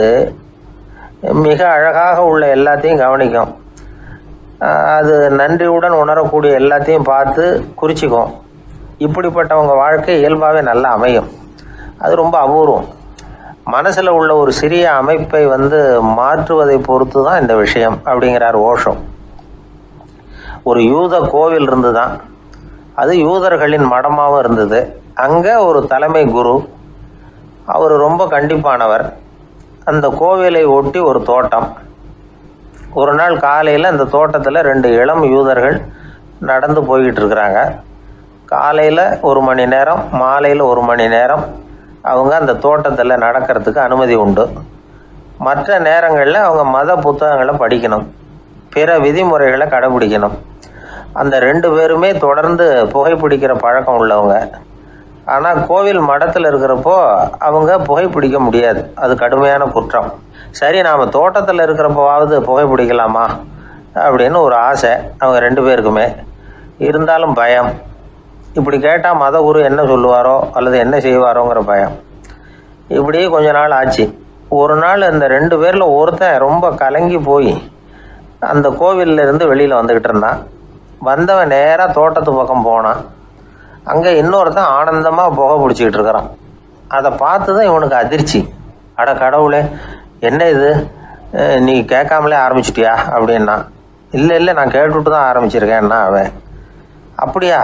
மிக அழகாக உள்ள எல்லாத்தையும் கவனிக்கும். அது நன்றியுடன் உணரக்கூடிய எல்லாத்தையும் பார்த்து குறிச்சிக்கும். இப்படிப்பட்டவங்க வாழ்க்கை இயல்பாகவே நல்லா அமையும். அது ரொம்ப அபூர்வம். மனசில் உள்ள ஒரு சிறிய அமைப்பை மாற்றுவதை பொறுத்து தான் இந்த விஷயம் அப்படிங்கிறார் ஓஷோ. ஒரு யூத கோவில் இருந்து தான், அது யூதர்களின் மடமாகவும் இருந்தது. அங்கே ஒரு தலைமை குரு, அவர் ரொம்ப கண்டிப்பானவர். அந்த கோவிலை ஒட்டி ஒரு தோட்டம். ஒரு நாள் காலையில் அந்த தோட்டத்தில் 2 இளம் யூதர்கள் நடந்து போய்கிட்டு இருக்கிறாங்க. காலையில் 1 மணி நேரம், மாலையில் 1 மணி நேரம் அவங்க அந்த தோட்டத்தில் நடக்கிறதுக்கு அனுமதி உண்டு. மற்ற நேரங்களில் அவங்க மத புத்தகங்களை படிக்கணும், பிற விதிமுறைகளை கடைபிடிக்கணும். அந்த 2 பேருமே தொடர்ந்து புகைப்பிடிக்கிற பழக்கம் உள்ளவங்க. ஆனால் கோவில் மடத்தில் இருக்கிறப்போ அவங்க புகைப்பிடிக்க முடியாது, அது கடுமையான குற்றம். சரி, நாம் தோட்டத்தில் இருக்கிறப்போவாவது புகைப்பிடிக்கலாமா அப்படின்னு ஒரு ஆசை அவங்க 2 பேருக்குமே. இருந்தாலும் பயம். இப்படி கேட்டால் மதகுரு என்ன சொல்லுவாரோ அல்லது என்ன செய்வாரோங்கிற பயம். இப்படியே கொஞ்ச நாள் ஆச்சு. ஒரு நாள் அந்த 2 பேரில் ஒருத்தன் ரொம்ப கலங்கி போய் அந்த கோவிலில் இருந்து வெளியில் வந்துக்கிட்டு இருந்தான். வந்தவன் நேராக தோட்டத்து பக்கம் போனான். அங்கே இன்னொருத்தன் ஆனந்தமாக புகை பிடிச்சிக்கிட்டு இருக்கிறான். அதை பார்த்து தான் இவனுக்கு அதிர்ச்சி. அட கடவுளே, என்ன இது, நீ கேட்காமலே ஆரம்பிச்சிட்டியா அப்படின்னா. இல்லை நான் கேட்டுவிட்டு தான் ஆரம்பிச்சிருக்கேன்னா அவன். அப்படியா,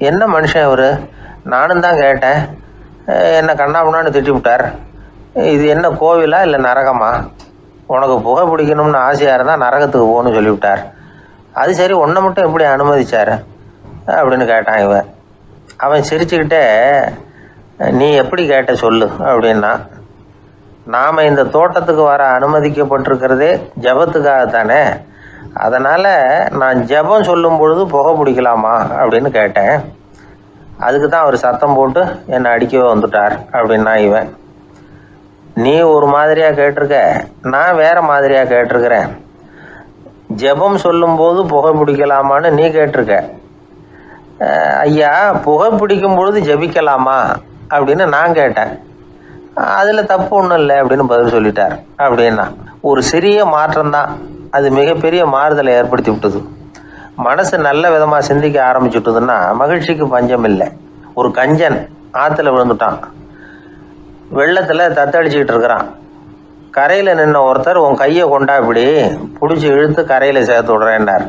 என்ன மனுஷன் இவர், நானும் தான் கேட்டேன், என்னை கண்ணாமுன்னான்னு திட்டி விட்டார். இது என்ன கோவிலா இல்லை நரகமா? உனக்கு புகை பிடிக்கணும்னு ஆசையாக இருந்தால் நரகத்துக்கு போகணும்னு சொல்லிவிட்டார். அது சரி, உன்னை மட்டும் எப்படி அனுமதிச்சார் அப்படின்னு கேட்டான் இவன். அவன் சிரிச்சுக்கிட்டே, நீ எப்படி கேட்ட சொல்லு அப்படின்னா. நாம் இந்த தோட்டத்துக்கு வர அனுமதிக்கப்பட்டிருக்கிறதே ஜபத்துக்காகத்தானே, அதனால் நான் ஜபம் சொல்லும் பொழுது புகை பிடிக்கலாமா அப்படின்னு கேட்டேன். அதுக்கு தான் அவர் சத்தம் போட்டு என்னை அடிக்கவே வந்துட்டார் அப்படின்னா இவன். நீ ஒரு மாதிரியாக கேட்டிருக்க, நான் வேறு மாதிரியாக கேட்டிருக்கிறேன். ஜெபம் சொல்லும்போது புகை பிடிக்கலாமான்னு நீ கேட்டிருக்க. ஐயா, புகை பிடிக்கும் பொழுது ஜெபிக்கலாமா அப்படின்னு நான் கேட்டேன். அதில் தப்பு ஒன்றும் இல்லை அப்படின்னு பதில் சொல்லிட்டார் அப்படின்னா. ஒரு சிறிய மாற்றம்தான் அது மிகப்பெரிய மாறுதலை ஏற்படுத்தி விட்டது. மனசு நல்ல விதமாக சிந்திக்க ஆரம்பிச்சுட்டுதுன்னா மகிழ்ச்சிக்கு பஞ்சம் இல்லை. ஒரு கஞ்சன் ஆற்றுல விழுந்துட்டான், வெள்ளத்தில் தத்தளிச்சுக்கிட்டு இருக்கிறான். கரையில் நின்ன ஒருத்தர், உன் கையை கொண்டா இப்படி பிடிச்சி இழுத்து கரையில் சேர்த்து விட்றேன்னார்.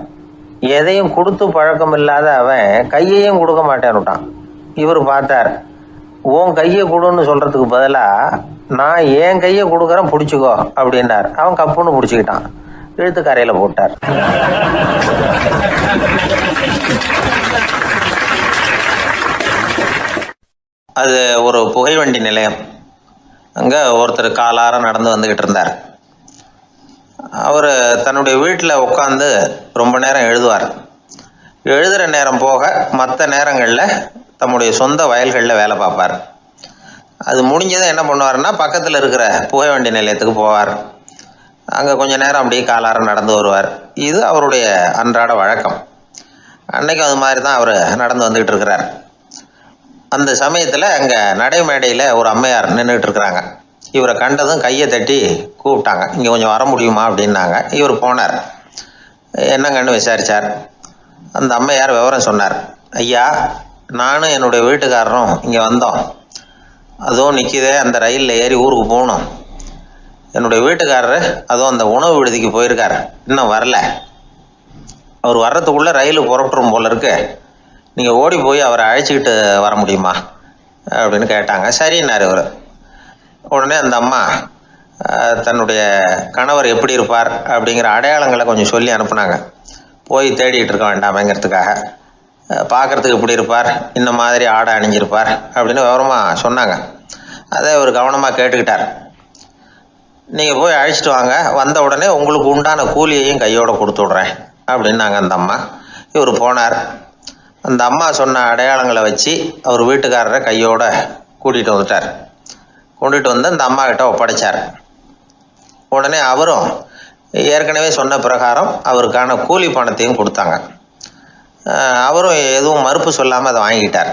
எதையும் கொடுத்து பழக்கம் இல்லாத அவன் கையையும் கொடுக்க மாட்டேன்னுட்டான். இவர் பார்த்தார், உன் கையை கொடுன்னு சொல்கிறதுக்கு பதிலாக நான் என் கையை கொடுக்குறேன் பிடிச்சிக்கோ அப்படின்னார். அவன் கப்புன்னு பிடிச்சிக்கிட்டான், இழுத்து கரையில் போட்டார். அது ஒரு புகைவண்டி நிலையம். அங்கே ஒருத்தர் காலார நடந்து வந்துக்கிட்டு இருந்தார். அவர் தன்னுடைய வீட்டில் உட்காந்து ரொம்ப நேரம் எழுதுவார். எழுதுகிற நேரம் போக மற்ற நேரங்களில் தம்முடைய சொந்த வயல்களில் வேலை பார்ப்பார். அது முடிஞ்சதை என்ன பண்ணுவார்னா பக்கத்தில் இருக்கிற புகைவண்டி நிலையத்துக்கு போவார். அங்கே கொஞ்சம் நேரம் அப்படியே காலார நடந்து வருவார். இது அவருடைய அன்றாட வழக்கம். அன்னைக்கு அது மாதிரி தான் அவர் நடந்து வந்துக்கிட்டு இருக்கிறார். அந்த சமயத்தில் அங்கே நடைமேடையில் ஒரு அம்மையார் நின்றுட்டு இருக்கிறாங்க. இவரை கண்டதும் கையை தட்டி கூப்பிட்டாங்க, இங்கே கொஞ்சம் வர முடியுமா அப்படின்னாங்க. இவர் போனார். என்னங்கன்னு விசாரித்தார். அந்த அம்மையார் விவரம் சொன்னார். ஐயா, நானும் என்னுடைய வீட்டுக்காரரும் இங்கே வந்தோம். அதுவும் நிற்கிதே, அந்த ரயிலில் ஏறி ஊருக்கு போகணும். என்னுடைய வீட்டுக்காரர் அதுவும் அந்த உணவு விடுதிக்கு போயிருக்கார், இன்னும் வரல. அவர் வர்றதுக்குள்ளே ரயில் புறப்பட்டுரும் போல இருக்கு. நீங்கள் ஓடி போய் அவரை அழைச்சிக்கிட்டு வர முடியுமா அப்படின்னு கேட்டாங்க. சரின்னார் இவர். உடனே அந்த அம்மா தன்னுடைய கணவர் எப்படி இருப்பார் அப்படிங்கிற அடையாளங்களை கொஞ்சம் சொல்லி அனுப்புனாங்க. போய் தேடிட்டு இருக்க வேண்டாமேங்கிறதுக்காக. பார்க்குறதுக்கு எப்படி இருப்பார், இந்த மாதிரி ஆடை அணிஞ்சிருப்பார் அப்படின்னு விவரமாக சொன்னாங்க. அதை இவர் கவனமாக கேட்டுக்கிட்டார். நீங்கள் போய் அழைச்சிட்டு வாங்க, வந்த உடனே உங்களுக்கு உண்டான கூலியையும் கையோடு கொடுத்து விட்றேன் அப்படின்னாங்க அந்த அம்மா. இவர் போனார். அந்த அம்மா சொன்ன அடையாளங்களை வச்சு அவர் வீட்டுக்காரரை கையோடு கூட்டிகிட்டு வந்துட்டார். கொண்டுட்டு வந்து அந்த அம்மா கிட்ட ஒப்படைச்சார். உடனே அவரும் ஏற்கனவே சொன்ன பிரகாரம் அவருக்கான கூலி பணத்தையும் கொடுத்தாங்க. அவரும் எதுவும் மறுப்பு சொல்லாமல் அதை வாங்கிக்கிட்டார்.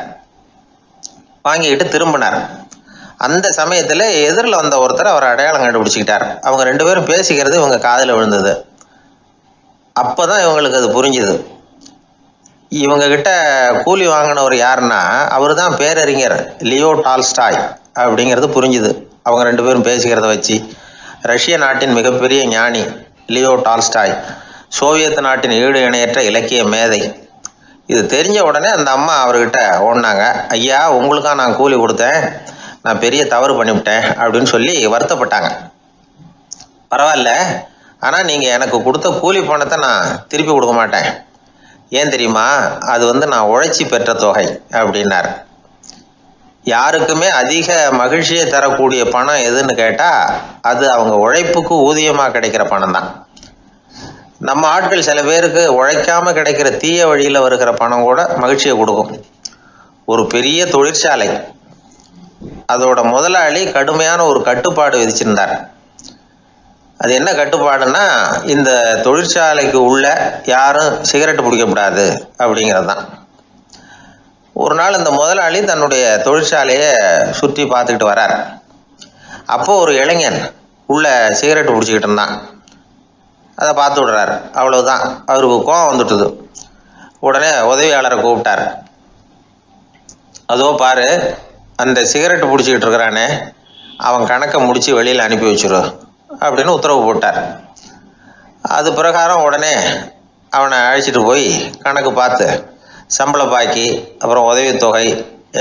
வாங்கிக்கிட்டு திரும்பினார். அந்த சமயத்தில் எதிரில் வந்த ஒருத்தர் அவர் அடையாளம் கண்டுபிடிச்சிக்கிட்டார். அவங்க ரெண்டு பேரும் பேசிக்கிறது இவங்க காதில் விழுந்தது. அப்போ தான் இவங்களுக்கு அது புரிஞ்சுது. இவங்கக்கிட்ட கூலி வாங்கினவர் யாருன்னா அவர் தான் பேரறிஞர் லியோ டால்ஸ்டாய் அப்படிங்கிறது புரிஞ்சுது. அவங்க ரெண்டு பேரும் பேசிக்கிறத வச்சு ரஷ்ய நாட்டின் மிகப்பெரிய ஞானி லியோ டால்ஸ்டாய், சோவியத் நாட்டின் ஈடு இணையற்ற இலக்கிய மேதை. இது தெரிஞ்ச உடனே அந்த அம்மா அவர்கிட்ட ஓடினாங்க. ஐயா, உங்களுக்காக நான் கூலி கொடுத்தேன், நான் பெரிய தவறு பண்ணிவிட்டேன் அப்படின்னு சொல்லி வருத்தப்பட்டாங்க. பரவாயில்ல, ஆனால் நீங்கள் எனக்கு கொடுத்த கூலி பணத்தை நான் திருப்பி கொடுக்க மாட்டேன். ஏன் தெரியுமா, அது நான் உழைச்சி பெற்ற தொகை அப்படின்னார். யாருக்குமே அதிக மகிழ்ச்சியை தரக்கூடிய பணம் எதுன்னு கேட்டால் அது அவங்க உழைப்புக்கு ஊதியமாக கிடைக்கிற பணம் தான். நம்ம ஆட்கள் சில பேருக்கு உழைக்காமல் கிடைக்கிற தீய வழியில் வருகிற பணம் கூட மகிழ்ச்சியை கொடுக்கும். ஒரு பெரிய தொழிற்சாலை, அதோட முதலாளி கடுமையான ஒரு கட்டுப்பாடு விதிச்சிருந்தார். அது என்ன கட்டுப்பாடுன்னா, இந்த தொழிற்சாலைக்கு உள்ள யாரும் சிகரெட்டு பிடிக்கக்கூடாது அப்படிங்கிறது தான். ஒரு நாள் இந்த முதலாளி தன்னுடைய தொழிற்சாலையை சுற்றி பார்த்துக்கிட்டு வரார். அப்போது ஒரு இளைஞன் உள்ள சிகரெட்டு பிடிச்சிக்கிட்டு இருந்தான். அதை பார்த்து விடுறாரு. அவ்வளவுதான், அவருக்கு கோபம் வந்துட்டுது. உடனே உதவியாளரை கூப்பிட்டார். அதோ பாரு, அந்த சிகரெட்டு பிடிச்சிக்கிட்டு இருக்கிறானே, அவன் கணக்கை முடித்து வெளியில் அனுப்பி வச்சிரு அப்படின்னு உத்தரவு போட்டார். அது பிரகாரம் உடனே அவனை அழைச்சிட்டு போய் கணக்கு பார்த்து சம்பள பாக்கி அப்புறம் உதவித்தொகை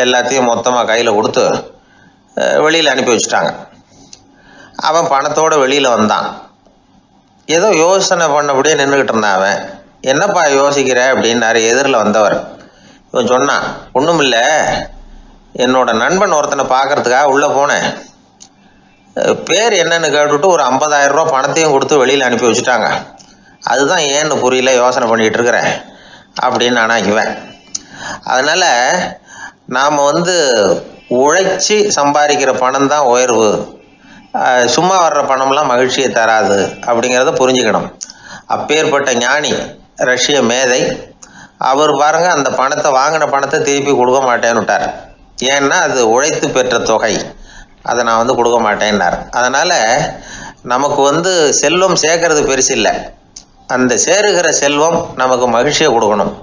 எல்லாத்தையும் மொத்தமாக கையில் கொடுத்து வெளியில் அனுப்பி வச்சுட்டாங்க. அவன் பணத்தோடு வெளியில் வந்தான். ஏதோ யோசனை பண்ணபடியே நின்றுக்கிட்டு இருந்தான். அவன் என்னப்பா யோசிக்கிற அப்படின்னாரு எதிரில் வந்தவர். இவன் சொன்னான், ஒன்றும் இல்லை, என்னோட நண்பன் ஒருத்தனை பார்க்கறதுக்காக உள்ளே போனேன். பேர் என்னன்னு கேட்டுவிட்டு ஒரு 50,000 ரூபா பணத்தையும் கொடுத்து வெளியில் அனுப்பி வச்சுட்டாங்க. அதுதான் ஏன்னு புரியல, யோசனை பண்ணிகிட்டு இருக்கிறேன் அப்படின்னு நானா இவன். அதனால் நாம் உழைச்சி சம்பாதிக்கிற பணம் தான் உயர்வு, சும்மா வர்ற பணம்லாம் மகிழ்ச்சியை தராது அப்படிங்கிறத புரிஞ்சுக்கணும். அப்பேற்பட்ட ஞானி ரஷ்ய மேதை அவர் பாருங்க, அந்த பணத்தை வாங்கின பணத்தை திருப்பி கொடுக்க மாட்டேன்னு விட்டார். ஏன்னா அது உழைத்து பெற்ற தொகை, அதை நான் கொடுக்க மாட்டேன்னார். அதனால் நமக்கு செல்வம் சேர்க்கறது பெருசு இல்லை, அந்த சேருகிற செல்வம் நமக்கு மகிழ்ச்சியை கொடுக்கணும்.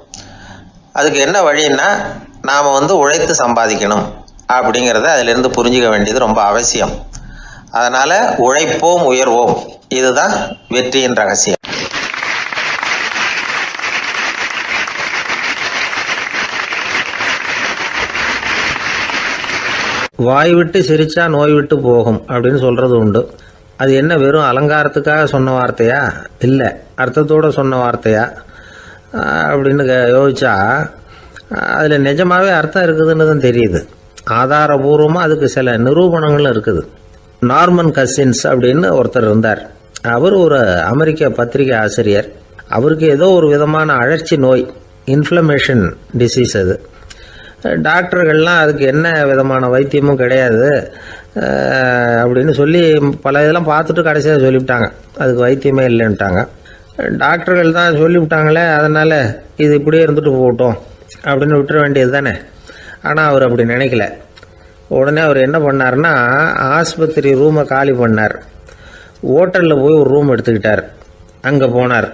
அதுக்கு என்ன வழின்னா நாம் உழைத்து சம்பாதிக்கணும் அப்படிங்கிறத அதிலிருந்து புரிஞ்சிக்க வேண்டியது ரொம்ப அவசியம். அதனால் உழைப்போம் உயர்வோம், இதுதான் வெற்றியின் ரகசியம். வாய் விட்டு சிரிச்சா நோய் விட்டு போகும் அப்படின்னு சொல்றது உண்டு. அது என்ன வெறும் அலங்காரத்துக்காக சொன்ன வார்த்தையா, இல்லை அர்த்தத்தோட சொன்ன வார்த்தையா அப்படின்னு யோசிச்சா அதில் நிஜமாவே அர்த்தம் இருக்குதுன்னு தான் தெரியுது. ஆதாரபூர்வமாக அதுக்கு சில நிரூபணங்களும் இருக்குது. நார்மன் கசின்ஸ் அப்படின்னு ஒருத்தர் இருந்தார். அவர் ஒரு அமெரிக்க பத்திரிகை ஆசிரியர். அவருக்கு ஏதோ ஒரு விதமான அழற்சி நோய், இன்ஃப்ளமேஷன் டிசீஸ். அது டாக்டர்கள்லாம் அதுக்கு என்ன விதமான வைத்தியமும் கிடையாது அப்படின்னு சொல்லி பல இதெல்லாம் பார்த்துட்டு கடைசியாக சொல்லிவிட்டாங்க அதுக்கு வைத்தியமே இல்லைன்ட்டாங்க. டாக்டர்கள் தான் சொல்லிவிட்டாங்களே, அதனால் இது இப்படியே இருந்துட்டு போகட்டும் அப்படின்னு விட்டுற வேண்டியது தானே. ஆனால் அவர் அப்படி நினைக்கல. உடனே அவர் என்ன பண்ணார்னா, ஆஸ்பத்திரி ரூமை காலி பண்ணார். ஹோட்டலில் போய் ஒரு ரூம் எடுத்துக்கிட்டார். அங்கே போனார்.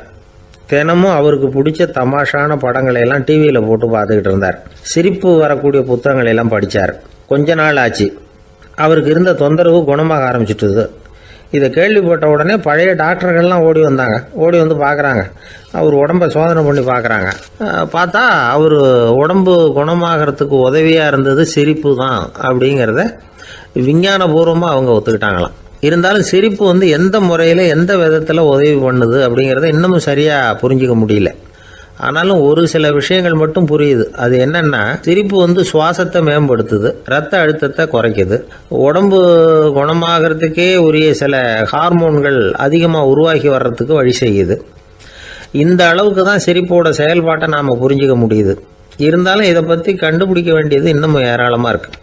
தினமும் அவருக்கு பிடிச்ச தமாஷான படங்களை எல்லாம் டிவியில் போட்டு பார்த்துக்கிட்டு இருந்தார். சிரிப்பு வரக்கூடிய புத்தகங்களை எல்லாம் படித்தார். கொஞ்ச நாள் ஆச்சு, அவருக்கு இருந்த தொந்தரவு குணமாக ஆரம்பிச்சிட்டுது. இதை கேள்விப்பட்ட உடனே பழைய டாக்டர்கள்லாம் ஓடி வந்தாங்க. ஓடி வந்து பார்க்குறாங்க, அவர் உடம்பை சோதனை பண்ணி பார்க்குறாங்க. பார்த்தா அவர் உடம்பு குணமாகறதுக்கு உதவியாக இருந்தது சிரிப்பு தான் அப்படிங்கிறத விஞ்ஞானபூர்வமாக அவங்க ஒத்துக்கிட்டாங்களாம். இருந்தாலும் சிரிப்பு வந்து எந்த முறையில் எந்த விதத்தில் உதவி பண்ணுது அப்படிங்கிறத இன்னமும் சரியாக புரிஞ்சிக்க முடியல. ஆனாலும் ஒரு சில விஷயங்கள் மட்டும் புரியுது. அது என்னன்னா, சிரிப்பு வந்து சுவாசத்தை மேம்படுத்துது, ரத்த அழுத்தத்தை குறைக்குது, உடம்பு குணமாகறதுக்கே உரிய சில ஹார்மோன்கள் அதிகமாக உருவாகி வர்றதுக்கு வழி செய்யுது. இந்த அளவுக்கு தான் சிரிப்போட செயல்பாட்டை நாம் புரிஞ்சிக்க முடியுது. இருந்தாலும் இதை பற்றி கண்டுபிடிக்க வேண்டியது இன்னமும் ஏராளமாக இருக்குது.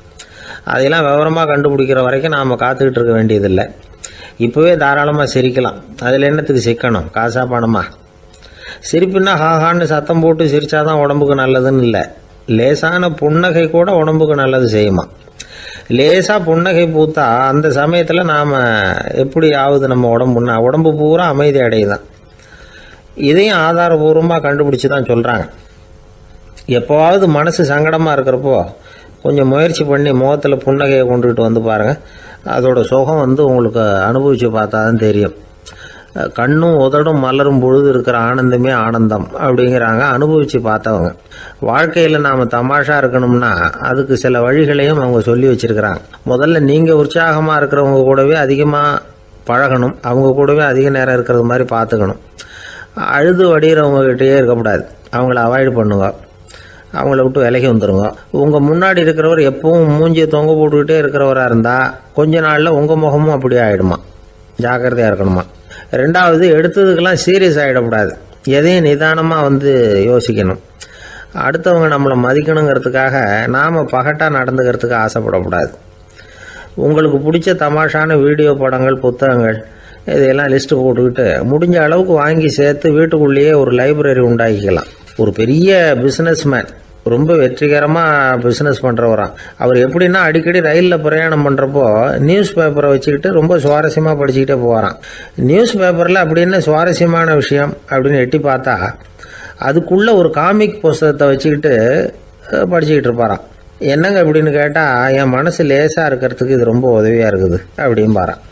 அதெல்லாம் விவரமாக கண்டுபிடிக்கிற வரைக்கும் நாம் காத்துக்கிட்டு இருக்க வேண்டியதில்லை. இப்போவே தாராளமாக சிரிக்கலாம். அதில் என்னத்துக்கு சிக்கணும், காசா பணமா? சிரிப்புன்னா ஹாஹான்னு சத்தம் போட்டு சிரிச்சாதான் உடம்புக்கு நல்லதுன்னு இல்லை. லேசான புன்னகை கூட உடம்புக்கு நல்லது செய்யுமா. லேசாக புன்னகை பூத்தா அந்த சமயத்தில் நாம் எப்படி ஆகுது, நம்ம உடம்பு பூரா அமைதி அடையுதான். இதையும் ஆதாரபூர்வமாக கண்டுபிடிச்சி தான் சொல்கிறாங்க. எப்போவாவது மனசு சங்கடமாக இருக்கிறப்போ கொஞ்சம் முயற்சி பண்ணி முகத்தில் புன்னகையை கொண்டுகிட்டு வந்து பாருங்கள். அதோட சுகம் வந்து உங்களுக்கு அனுபவித்து பார்த்தா தான் தெரியும். கண்ணும் உதடும் மலரும் பொழுது இருக்கிற ஆனந்தமே ஆனந்தம் அப்படிங்கிறாங்க அனுபவித்து பார்த்தவங்க. வாழ்க்கையில் நாம் தமாஷா இருக்கணும்னா அதுக்கு சில வழிகளையும் அவங்க சொல்லி வச்சுருக்கிறாங்க. முதல்ல நீங்கள் உற்சாகமாக இருக்கிறவங்க கூடவே அதிகமாக பழகணும், அவங்க கூடவே அதிக நேரம் இருக்கிறது மாதிரி பார்த்துக்கணும். அழுது வடிகிறவங்ககிட்டயே இருக்கக்கூடாது, அவங்கள அவாய்டு பண்ணுங்க, அவங்கள விட்டு விலகி வந்துடுங்க. உங்கள் முன்னாடி இருக்கிறவர் எப்பவும் மூஞ்சியை தொங்க போட்டுக்கிட்டே இருக்கிறவராக இருந்தால் கொஞ்ச நாளில் உங்கள் முகமும் அப்படியே ஆகிடுமா, ஜாக்கிரதையாக இருக்கணுமா. ரெண்டாவது, எடுத்ததுக்கெல்லாம் சீரியஸ் ஆகிடக்கூடாது, எதையும் நிதானமாக வந்து யோசிக்கணும். அடுத்தவங்க நம்மளை மதிக்கணுங்கிறதுக்காக நாம் பகட்டாக நடந்துக்கிறதுக்கு ஆசைப்படக்கூடாது. உங்களுக்கு பிடிச்ச தமாஷான வீடியோ படங்கள், புத்தகங்கள் இதையெல்லாம் லிஸ்ட்டு போட்டுக்கிட்டு முடிஞ்ச அளவுக்கு வாங்கி சேர்த்து வீட்டுக்குள்ளேயே ஒரு லைப்ரரி உண்டாக்கிக்கலாம். ஒரு பெரிய பிஸ்னஸ்மேன், ரொம்ப வெற்றிகரமாக பிஸ்னஸ் பண்ணுறவராம். அவர் எப்படின்னா அடிக்கடி ரயிலில் பிரயாணம் பண்ணுறப்போ நியூஸ் பேப்பரை வச்சுக்கிட்டு ரொம்ப சுவாரஸ்யமாக படிச்சுக்கிட்டே போகிறான். நியூஸ் பேப்பரில் அப்படின்னு சுவாரஸ்யமான விஷயம் அப்படின்னு எட்டி பார்த்தா அதுக்குள்ளே ஒரு காமிக் புஸ்தகத்தை வச்சுக்கிட்டு படிச்சுக்கிட்டு இருப்பாராம். என்னங்க அப்படின்னு கேட்டால், என் மனசு லேசாக இருக்கிறதுக்கு இது ரொம்ப உதவியாக இருக்குது அப்படின்பாரான்.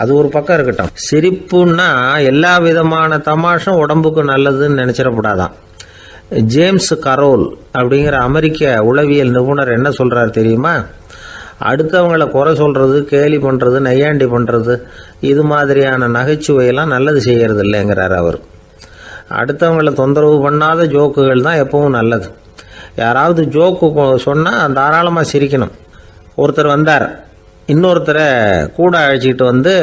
அது ஒரு பக்கம் இருக்கட்டும். சிரிப்புன்னா எல்லா விதமான தமாஷும் உடம்புக்கு நல்லதுன்னு நினச்சிடக்கூடாதான். ஜேம்ஸ் கரோல் அப்படிங்கிற அமெரிக்க உளவியல் நிபுணர் என்ன சொல்கிறார் தெரியுமா? அடுத்தவங்களை குறை சொல்கிறது, கேலி பண்ணுறது, நையாண்டி பண்ணுறது, இது மாதிரியான நகைச்சுவையெல்லாம் நல்லது செய்கிறது இல்லைங்கிறார் அவர். அடுத்தவங்களை தொந்தரவு பண்ணாத ஜோக்குகள் தான் எப்பவும் நல்லது. யாராவது ஜோக்கு சொன்னால் தாராளமாக சிரிக்கணும். ஒருத்தர் வந்தார், இன்னொருத்தரை கூட அழைச்சிக்கிட்டு வந்து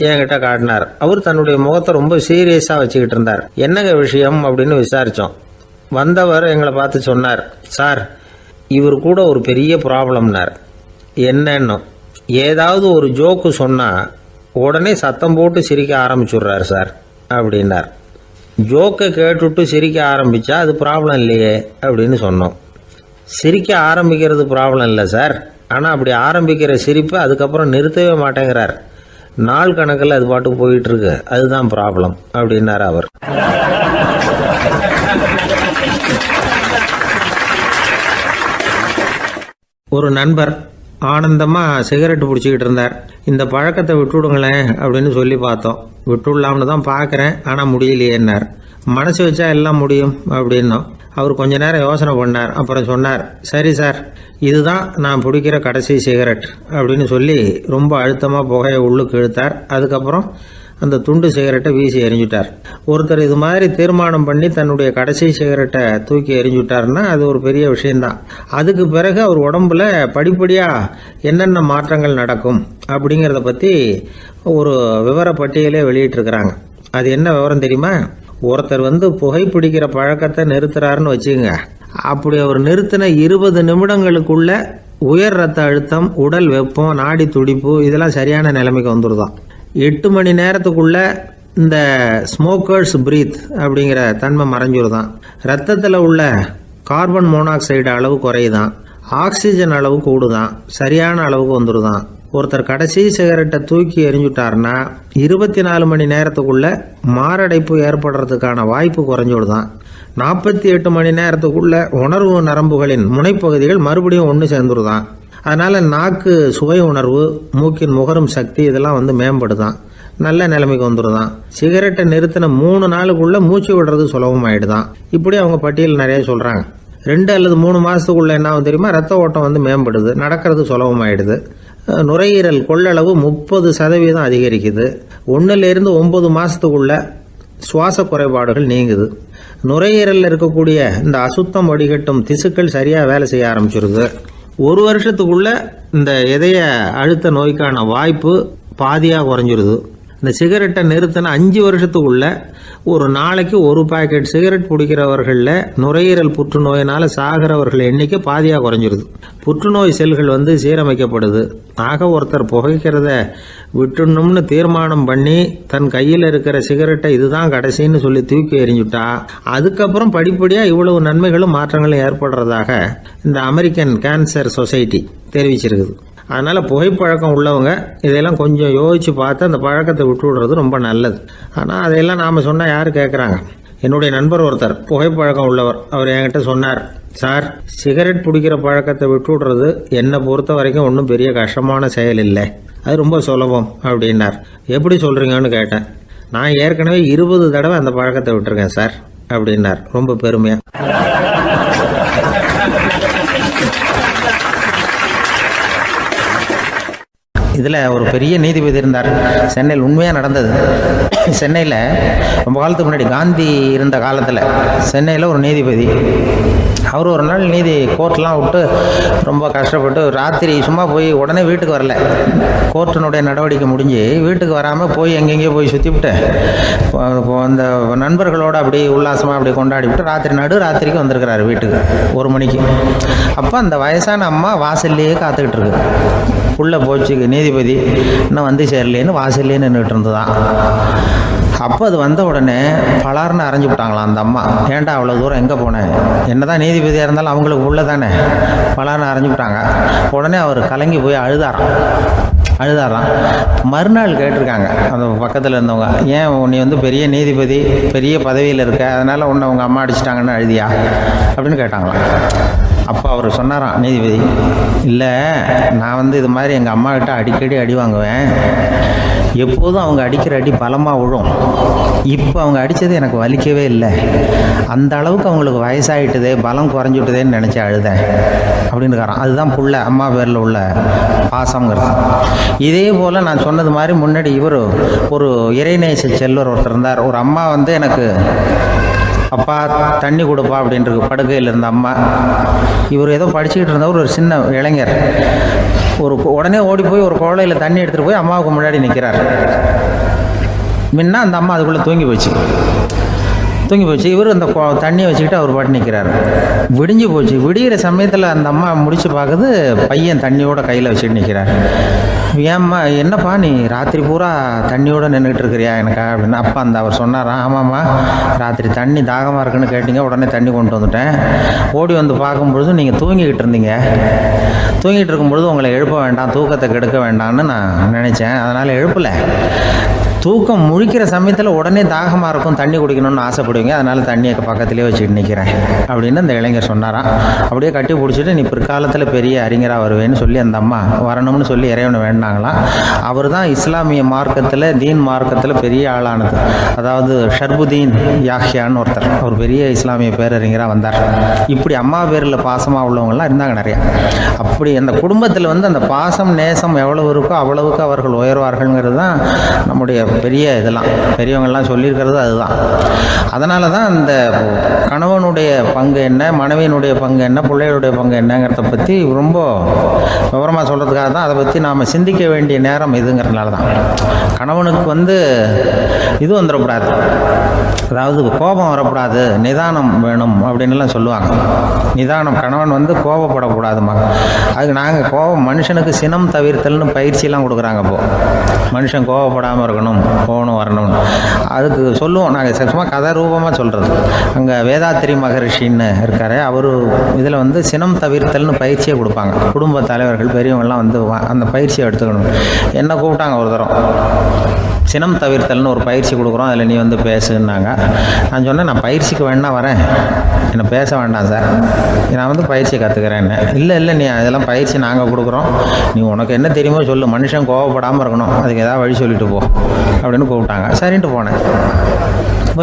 என்கிட்ட காட்டினார். அவர் தன்னுடைய முகத்தை ரொம்ப சீரியஸாக வச்சுக்கிட்டு இருந்தார். என்னங்க விஷயம் அப்படின்னு விசாரித்தோம். வந்தவர் எங்களை பார்த்து சொன்னார், சார் இவர் கூட ஒரு பெரிய ப்ராப்ளம்னார். என்னன்னு, ஏதாவது ஒரு ஜோக்கு சொன்னால் உடனே சத்தம் போட்டு சிரிக்க ஆரம்பிச்சுடுறார் சார் அப்படின்னார். ஜோக்கை கேட்டுட்டு சிரிக்க ஆரம்பித்தா அது ப்ராப்ளம் இல்லையே அப்படின்னு சொன்னோம். சிரிக்க ஆரம்பிக்கிறது ப்ராப்ளம் இல்லை சார், ஆனால் அப்படி ஆரம்பிக்கிற சிரிப்பு அதுக்கப்புறம் நிறுத்தவே மாட்டேங்கிறார். நாள் கணக்கில் அது பாட்டுக்கு போயிட்டுருக்கு, அதுதான் ப்ராப்ளம் அப்படின்னார் அவர். ஒரு நண்பர் ஆனந்தமாக சிகரெட்டு பிடிச்சிக்கிட்டு இருந்தார். இந்த பழக்கத்தை விட்டுவிடுங்களேன் அப்படின்னு சொல்லி பார்த்தோம். விட்டுடலாம்னு தான் பார்க்குறேன், ஆனால் முடியலையேன்னார். மனசு வச்சா எல்லாம் முடியும் அப்படின்னோம். அவர் கொஞ்ச நேரம் யோசனை பண்ணார். அப்புறம் சொன்னார், சரி சார், இதுதான் நான் பிடிக்கிற கடைசி சிகரெட் அப்படின்னு சொல்லி ரொம்ப அழுத்தமாக புகையை உள்ளுக்கு இழுத்தார். அதுக்கப்புறம் அந்த துண்டு சிகரெட்டை வீசி எறிஞ்சுட்டார். ஒருத்தர் இது மாதிரி தீர்மானம் பண்ணி தன்னுடைய கடைசி சிகரெட்டை தூக்கி எறிஞ்சுட்டாருன்னா அது ஒரு பெரிய விஷயம்தான். அதுக்கு பிறகு அவர் உடம்புல படிப்படியாக என்னென்ன மாற்றங்கள் நடக்கும் அப்படிங்கிறத பற்றி ஒரு விவரப்பட்டியலே வெளியிட்டிருக்கிறாங்க. அது என்ன விவரம் தெரியுமா? ஒருத்தர் புகைப்பிடிக்கிற பழக்கத்தை நிறுத்துறாருன்னு வச்சுக்கோங்க. அப்படி அவர் நிறுத்தின 20 நிமிடங்களுக்குள்ள உயர் ரத்த அழுத்தம், உடல் வெப்பம், நாடி துடிப்பு இதெல்லாம் சரியான நிலைமைக்கு வந்துடுதான். 8 மணி நேரத்துக்குள்ள இந்த ஸ்மோக்கர்ஸ் பிரீத் அப்படிங்கிற தன்மை மறைஞ்சிருதான். ரத்தத்தில் உள்ள கார்பன் மோனாக்சைடு அளவு குறையுதான், ஆக்சிஜன் அளவு கூடுதான், சரியான அளவுக்கு வந்துடுதான். ஒருத்தர் கடைசி சிகரெட்டை தூக்கி எறிஞ்சுட்டாருன்னா 24 மணி நேரத்துக்குள்ள மாரடைப்பு ஏற்படுறதுக்கான வாய்ப்பு குறைஞ்சுடுதான். 48 மணி நேரத்துக்குள்ள உணர்வு நரம்புகளின் முனைப்பகுதிகள் மறுபடியும் ஒன்று சேர்ந்துருதான். அதனால நாக்கு சுவை உணர்வு, மூக்கின் முகரும் சக்தி இதெல்லாம் மேம்படுதான், நல்ல நிலைமைக்கு வந்துடுதான். சிகரெட்டை நிறுத்தின 3 நாளுக்குள்ள மூச்சு விடுறது சுலபமாயிடுதான். இப்படி அவங்க பட்டியல் நிறைய சொல்றாங்க. 2 அல்லது 3 மாசத்துக்குள்ள என்ன ஆகும் தெரியுமா? ரத்த ஓட்டம் மேம்படுது, நடக்கிறது சுலபமாயிடுது. நுரையீரல் கொள்ளளவு 30% அதிகரிக்குது. 1லிருந்து 9 மாசத்துக்குள்ள சுவாச குறைபாடுகள் நீங்குது. நுரையீரலில் இருக்கக்கூடிய இந்த அசுத்தம் வடிகட்டும் திசுக்கள் சரியா வேலை செய்ய ஆரம்பிச்சிருது. 1 வருஷத்துக்குள்ள இந்த இதய அழுத்த நோய்க்கான வாய்ப்பு பாதியாக குறைஞ்சிருது. இந்த சிகரெட்டை நிறுத்தின 5 வருஷத்துக்குள்ள ஒரு நாளைக்கு 1 பாக்கெட் சிகரெட் பிடிக்கிறவர்களில் நுரையீரல் புற்றுநோயினால் சாகிறவர்கள் எண்ணிக்கை பாதியாக குறைஞ்சிருது. புற்றுநோய் செல்கள் சீரமைக்கப்படுது. ஆக ஒருத்தர் புகைக்கிறத விட்டுணும்னு தீர்மானம் பண்ணி தன் கையில் இருக்கிற சிகரெட்டை இதுதான் கடைசின்னு சொல்லி தூக்கி எறிஞ்சுட்டா அதுக்கப்புறம் படிப்படியாக இவ்வளவு நன்மைகளும் மாற்றங்களும் ஏற்படுறதாக இந்த அமெரிக்கன் கேன்சர் சொசைட்டி தெரிவிச்சிருக்குது. அதனால புகைப்பழக்கம் உள்ளவங்க இதையெல்லாம் கொஞ்சம் யோசிச்சு பார்த்து அந்த பழக்கத்தை விட்டு விடுறது ரொம்ப நல்லது. ஆனால் அதையெல்லாம் நாம் சொன்னால் யார் கேட்குறாங்க? என்னுடைய நண்பர் ஒருத்தர் புகைப்பழக்கம் உள்ளவர். அவர் என்கிட்ட சொன்னார், சார், சிகரெட் பிடிக்கிற பழக்கத்தை விட்டு விடுறது என்னை பொறுத்த வரைக்கும் ஒன்றும் பெரிய கஷ்டமான செயல் இல்லை, அது ரொம்ப சுலபம் அப்படின்னார். எப்படி சொல்கிறீங்கன்னு கேட்டேன். நான் ஏற்கனவே 20 தடவை அந்த பழக்கத்தை விட்டுருக்கேன் சார் அப்படின்னார் ரொம்ப பெருமையாக. இதில் ஒரு பெரிய நீதிபதி இருந்தார். சென்னையில் உண்மையாக நடந்தது. சென்னையில் ரொம்ப காலத்துக்கு முன்னாடி காந்தி இருந்த காலத்தில் சென்னையில் ஒரு நீதிபதி, அவர் ஒரு நாள் கோர்ட்லாம் விட்டு ரொம்ப கஷ்டப்பட்டு ராத்திரி சும்மா போய் உடனே வீட்டுக்கு வரல. கோர்ட்டினுடைய நடவடிக்கை முடிஞ்சு வீட்டுக்கு வராமல் போய் எங்கெங்கேயோ போய் சுற்றிவிட்டு அந்த நண்பர்களோடு அப்படி உல்லாசமாக அப்படி கொண்டாடிவிட்டு ராத்திரிக்கு வந்திருக்கிறாரு வீட்டுக்கு 1 மணிக்கு. அப்போ அந்த வயசான அம்மா வாசல்லையே காத்துக்கிட்டு இருக்கு. உள்ளே போச்சு நீதிபதி, இன்னும் சேரலேன்னு வாசல்லே நின்றுட்டு இருந்ததான். அப்போ அது வந்த உடனே பலார்னு அரைஞ்சு விட்டாங்களாம் அந்த அம்மா. ஏன்டா அவ்வளோ தூரம் எங்கே போனேன்? என்னதான் நீதிபதியாக இருந்தாலும் அவங்களுக்கு உள்ள தானே. பலார்னு அரைஞ்சு விட்டாங்க. உடனே அவர் கலங்கி போய் அழுதாராம். மறுநாள் கேட்டிருக்காங்க அந்த பக்கத்தில் இருந்தவங்க, ஏன் நீ பெரிய நீதிபதி, பெரிய பதவியில் இருக்க, அதனால் உன்னை உங்கள் அம்மா அடிச்சிட்டாங்கன்னு அழுதியா அப்படின்னு கேட்டாங்களாம். அப்போ அவர் சொன்னாராம் நீதிபதி, இல்லை, நான் இது மாதிரி எங்கள் அம்மா கிட்ட அடிக்கடி அடி வாங்குவேன். எப்போதும் அவங்க அடிக்கிற அடி பலமாக விழும். இப்போ அவங்க அடித்தது எனக்கு வலிக்கவே இல்லை. அந்த அளவுக்கு அவங்களுக்கு வயசாகிட்டுதே, பலம் குறைஞ்சிட்டுதேன்னு நினச்சி அழுதேன் அப்படின்னுக்காரான். அதுதான் புள்ள அம்மா பேரில் உள்ள பாசங்கிறது. இதே போல் நான் சொன்னது மாதிரி முன்னாடி இவர் ஒரு இறைநேச செல்வர் ஒருத்தர் இருந்தார். ஒரு அம்மா எனக்கு அப்பா தண்ணி கொடுப்பா அப்படின்ட்டு படுக்கையில் இருந்த அம்மா. இவர் ஏதோ படிச்சுக்கிட்டு இருந்தவர், ஒரு சின்ன இளைஞர். உடனே ஓடி போய் ஒரு குவளையில் தண்ணி எடுத்துகிட்டு போய் அம்மாவுக்கு முன்னாடி நிற்கிறார். முன்ன அந்த அம்மா அதுக்குள்ளே தூங்கி போச்சு. இவர் அந்த தண்ணியை வச்சுக்கிட்டு அவர் பாட்டு நிற்கிறார். விடிஞ்சு போச்சு. விடிகிற சமயத்தில் அந்த அம்மா முடிச்சு பார்க்குது, பையன் தண்ணியோட கையில் வச்சுட்டு நிற்கிறார். ஏம்மா, என்னப்பா நீ ராத்திரி பூரா தண்ணியோடு நின்றுட்டு இருக்கிறியா எனக்கா அப்படின்னு. அப்பா அவர் சொன்னாராம், ஆமாம்மா, ராத்திரி தண்ணி தாகமாக இருக்குன்னு கேட்டீங்க, உடனே தண்ணி கொண்டு வந்துட்டேன். ஓடி வந்து பார்க்கும்பொழுது நீங்கள் தூங்கிக்கிட்டு இருந்தீங்க. தூங்கிட்டு இருக்கும்பொழுது உங்களை எழுப்ப வேண்டாம், தூக்கத்தை கெடுக்க வேண்டாம்னு நான் நினச்சேன், அதனால் எழுப்பலை. தூக்கம் முழிக்கிற சமயத்தில் உடனே தாகமாக இருக்கும், தண்ணி குடிக்கணும்னு ஆசைப்படுவீங்க, அதனால் தண்ணியை பக்கத்துலேயே வச்சுட்டு நிற்கிறேன் அப்படின்னு அந்த இளைஞர் சொன்னாராம். அப்படியே கட்டி பிடிச்சிட்டு நீ பிற்காலத்தில் பெரிய அறிஞராக வருவேன்னு சொல்லி அந்த அம்மா வரணும்னு சொல்லி இறைவனை வேண்டாங்களாம். அவர் தான் இஸ்லாமிய மார்க்கத்தில், தீன் மார்க்கத்தில் பெரிய ஆளானது. அதாவது ஷர்புதீன் யாஹ்யான்னு ஒருத்தர், ஒரு பெரிய இஸ்லாமிய பேரறிஞராக வந்தார். இப்படி அம்மா பேரில் பாசமாக உள்ளவங்களாம் இருந்தாங்க நிறையா. அப்படி அந்த குடும்பத்தில் அந்த பாசம் நேசம் எவ்வளவு இருக்கோ அவ்வளவுக்கு அவர்கள் உயர்வார்கள்ங்கிறது தான் நம்முடைய பெரிய இதெல்லாம் பெரியவங்கள்லாம் சொல்லியிருக்கிறது அதுதான். அதனால தான் அந்த கணவனுடைய பங்கு என்ன, மனைவியினுடைய பங்கு என்ன, பிள்ளைகளுடைய பங்கு என்னங்கிறத பற்றி ரொம்ப விவரமாக சொல்கிறதுக்காக தான் அதை பற்றி நாம் சிந்திக்க வேண்டிய நேரம் இதுங்கிறதுனால தான். கணவனுக்கு இது வந்துடக்கூடாது, அதாவது கோபம் வரக்கூடாது, நிதானம் வேணும் அப்படின்லாம் சொல்லுவாங்க. நிதானம், கணவன் கோபப்படக்கூடாதுமா. அதுக்கு நாங்கள் மனுஷனுக்கு சினம் தவிர்த்தல்னு பயிற்சியெல்லாம் கொடுக்குறாங்க. இப்போது மனுஷன் கோபப்படாமல் இருக்கணும், போகணும் வரணும், அதுக்கு சொல்லுவோம் நாங்கள். சும்மா கதை ரூபமாக சொல்கிறது. அங்கே வேதாத்திரி மகரிஷின்னு இருக்கார், அவர் இதில் சினம் தவிர்த்தல்னு பயிற்சியை கொடுப்பாங்க. குடும்ப தலைவர்கள் பெரியவங்கள்லாம் அந்த பயிற்சியை எடுத்துக்கணும். என்ன கூப்பிட்டாங்க ஒரு தரம், சினம் தவிர்த்தல்னு ஒரு பயிற்சி கொடுக்குறோம், அதில் நீ பேசுன்னாங்க. நான் சொன்னேன், நான் பயிற்சிக்கு வேணா வரேன், என்னை பேச வேண்டாம் சார், நான் பயிற்சியை கற்றுக்கிறேன். இல்லை நீ அதெல்லாம் பயிற்சி நாங்கள் கொடுக்குறோம், நீ உனக்கு என்ன தெரியுமோ சொல்லு, மனுஷன் கோவப்படாமல் இருக்கணும், அதுக்கு ஏதாவது வழி சொல்லிட்டு போ அப்படின்னு கூப்பிட்டாங்க. சரின்ட்டு போனேன்.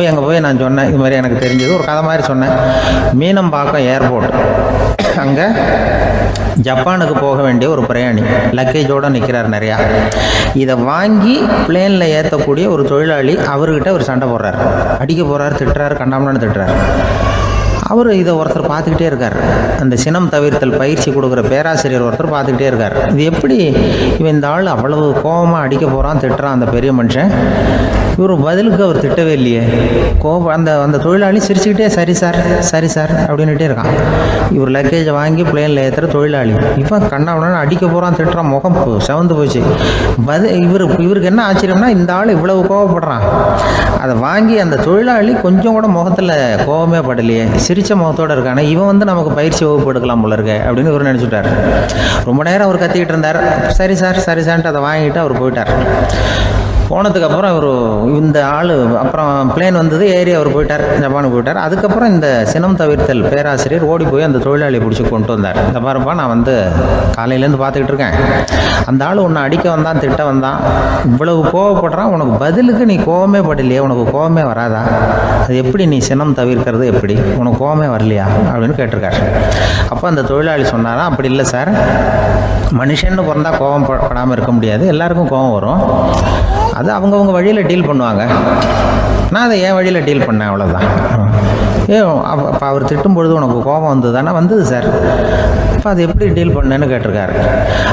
அங்கே போய் நான் சொன்னேன், இது மாதிரி எனக்கு தெரிஞ்சது ஒரு கதை மாதிரி சொன்னேன். மீனம்பாக்கம் ஏர்போர்ட், அங்கே ஜப்பானுக்கு போக வேண்டிய ஒரு பிரயாணி லக்கேஜோடு நிற்கிறார் நிறையா. இதை வாங்கி பிளேனில் ஏற்றக்கூடிய ஒரு தொழிலாளி அவர்கிட்ட ஒரு சண்டை போடுறார், அடிக்க போகிறார், திட்டுறாரு, கண்டாமலான்னு திட்டுறாரு. அவர் இதை ஒருத்தர் பார்த்துக்கிட்டே இருக்கார். அந்த சினம் தவிர்த்தல் பயிற்சி கொடுக்குற பேராசிரியர் ஒருத்தர் பார்த்துக்கிட்டே இருக்கார். இது எப்படி இவன் இந்த ஆள் அவ்வளவு கோபமாக அடிக்க போகிறான், திட்டுறான் அந்த பெரிய மனுஷன், இவர் பதிலுக்கு அவர் திட்டவே இல்லையே. அந்த தொழிலாளி சிரிச்சுக்கிட்டே சரி சார் அப்படின்னுட்டே இருக்கான். இவர் லக்கேஜை வாங்கி பிளேனில் ஏற்றுற தொழிலாளி இப்போ கண்ணாவுடனே அடிக்க போகிறான், திட்டுறான், முகம் செவந்து போச்சு. இவருக்கு என்ன ஆச்சரியம்னா, இந்த ஆள் இவ்வளவு கோவப்படுறான், அதை வாங்கி அந்த தொழிலாளி கொஞ்சம் கூட முகத்தில் கோபமே படலையே, சிரிச்ச முகத்தோடு இருக்கானே, இவன் நமக்கு பயிற்சி வகுப்பு எடுக்கலாம் போல இருக்கு அப்படின்னு இவர் நினச்சிட்டார். ரொம்ப நேரம் அவர் கத்திக்கிட்டு இருந்தார். சரி சார்ன்ட்டு அதை வாங்கிட்டு அவர் போயிட்டார். போனதுக்கப்புறம் இந்த ஆள் அப்புறம் பிளேன் ஏறி அவர் போயிட்டார், ஜப்பானுக்கு போயிட்டார். அதுக்கப்புறம் இந்த சினம் தவிர்த்தல் பேராசிரியர் ஓடி போய் அந்த தொழிலாளியை பிடிச்சி கொண்டு வந்தார். இந்த பாருப்பா, நான் காலையிலேருந்து பார்த்துக்கிட்டு இருக்கேன், அந்த ஆள் உன்னை அடிக்க வந்தான், திட்ட வந்தான், இவ்வளவு கோவப்படுறான், உனக்கு பதிலுக்கு நீ கோவமே படலையே, உனக்கு கோவமே வராதா, அது எப்படி நீ சினம் தவிர்க்கிறது, எப்படி உனக்கு கோவமே வரலையா அப்படின்னு கேட்டிருக்காரு. அப்போ அந்த தொழிலாளி சொன்னாராம், அப்படி இல்லை சார், மனுஷன்னு பிறந்தா கோபம் படாமல் இருக்க முடியாது, எல்லாருக்கும் கோபம் வரும், அது அவங்கவுங்க வழியில் டீல் பண்ணுவாங்க, நான் அதை என் வழியில் டீல் பண்ணேன், அவ்வளோதான். அப்போ அவர் திட்டும் பொழுது உனக்கு கோபம் வந்ததுதானே? வந்தது சார். அப்போ அது எப்படி டீல் பண்ணேன்னு கேட்டிருக்காரு.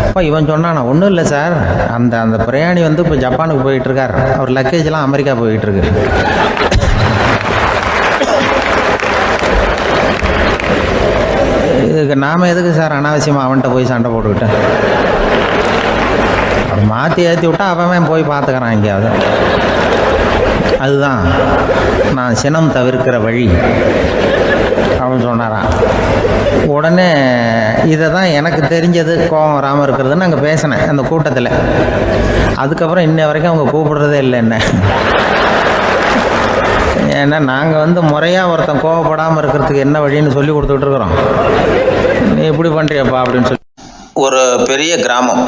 அப்போ இவன் சொன்னான், நான் ஒன்றும் இல்லை சார், அந்த பிரயாணி இப்போ ஜப்பானுக்கு போயிட்டுருக்கார், அவர் லக்கேஜ்லாம் அமெரிக்கா போயிட்டுருக்கு. இதுக்கு நாம் எதுக்கு சார் அனாவசியமாக அவன்கிட்ட போய் சண்டை போட்டுக்கிட்டேன்? அப்படி மாற்றி ஏற்றி விட்டா அவன் போய் பார்த்துக்கிறான் எங்கேயாவது. அதுதான் நான் சினம் தவிர்க்கிற வழி அப்படின்னு சொன்னாரான். உடனே இதை தான் எனக்கு தெரிஞ்சது கோபம் வராமல் இருக்கிறதுன்னு அங்கே பேசினேன் அந்த கூட்டத்தில். அதுக்கப்புறம் இன்ன வரைக்கும் அவங்க கூப்பிடுறதே இல்லை என்ன. ஏன்னா நாங்கள் முறையாக ஒருத்தன் கோவப்படாமல் இருக்கிறதுக்கு என்ன வழின்னு சொல்லி கொடுத்துக்கிட்டு இருக்கிறோம். நீ எப்படி பண்ணுறியப்பா அப்படின்னு சொல்லி. ஒரு பெரிய கிராமம்,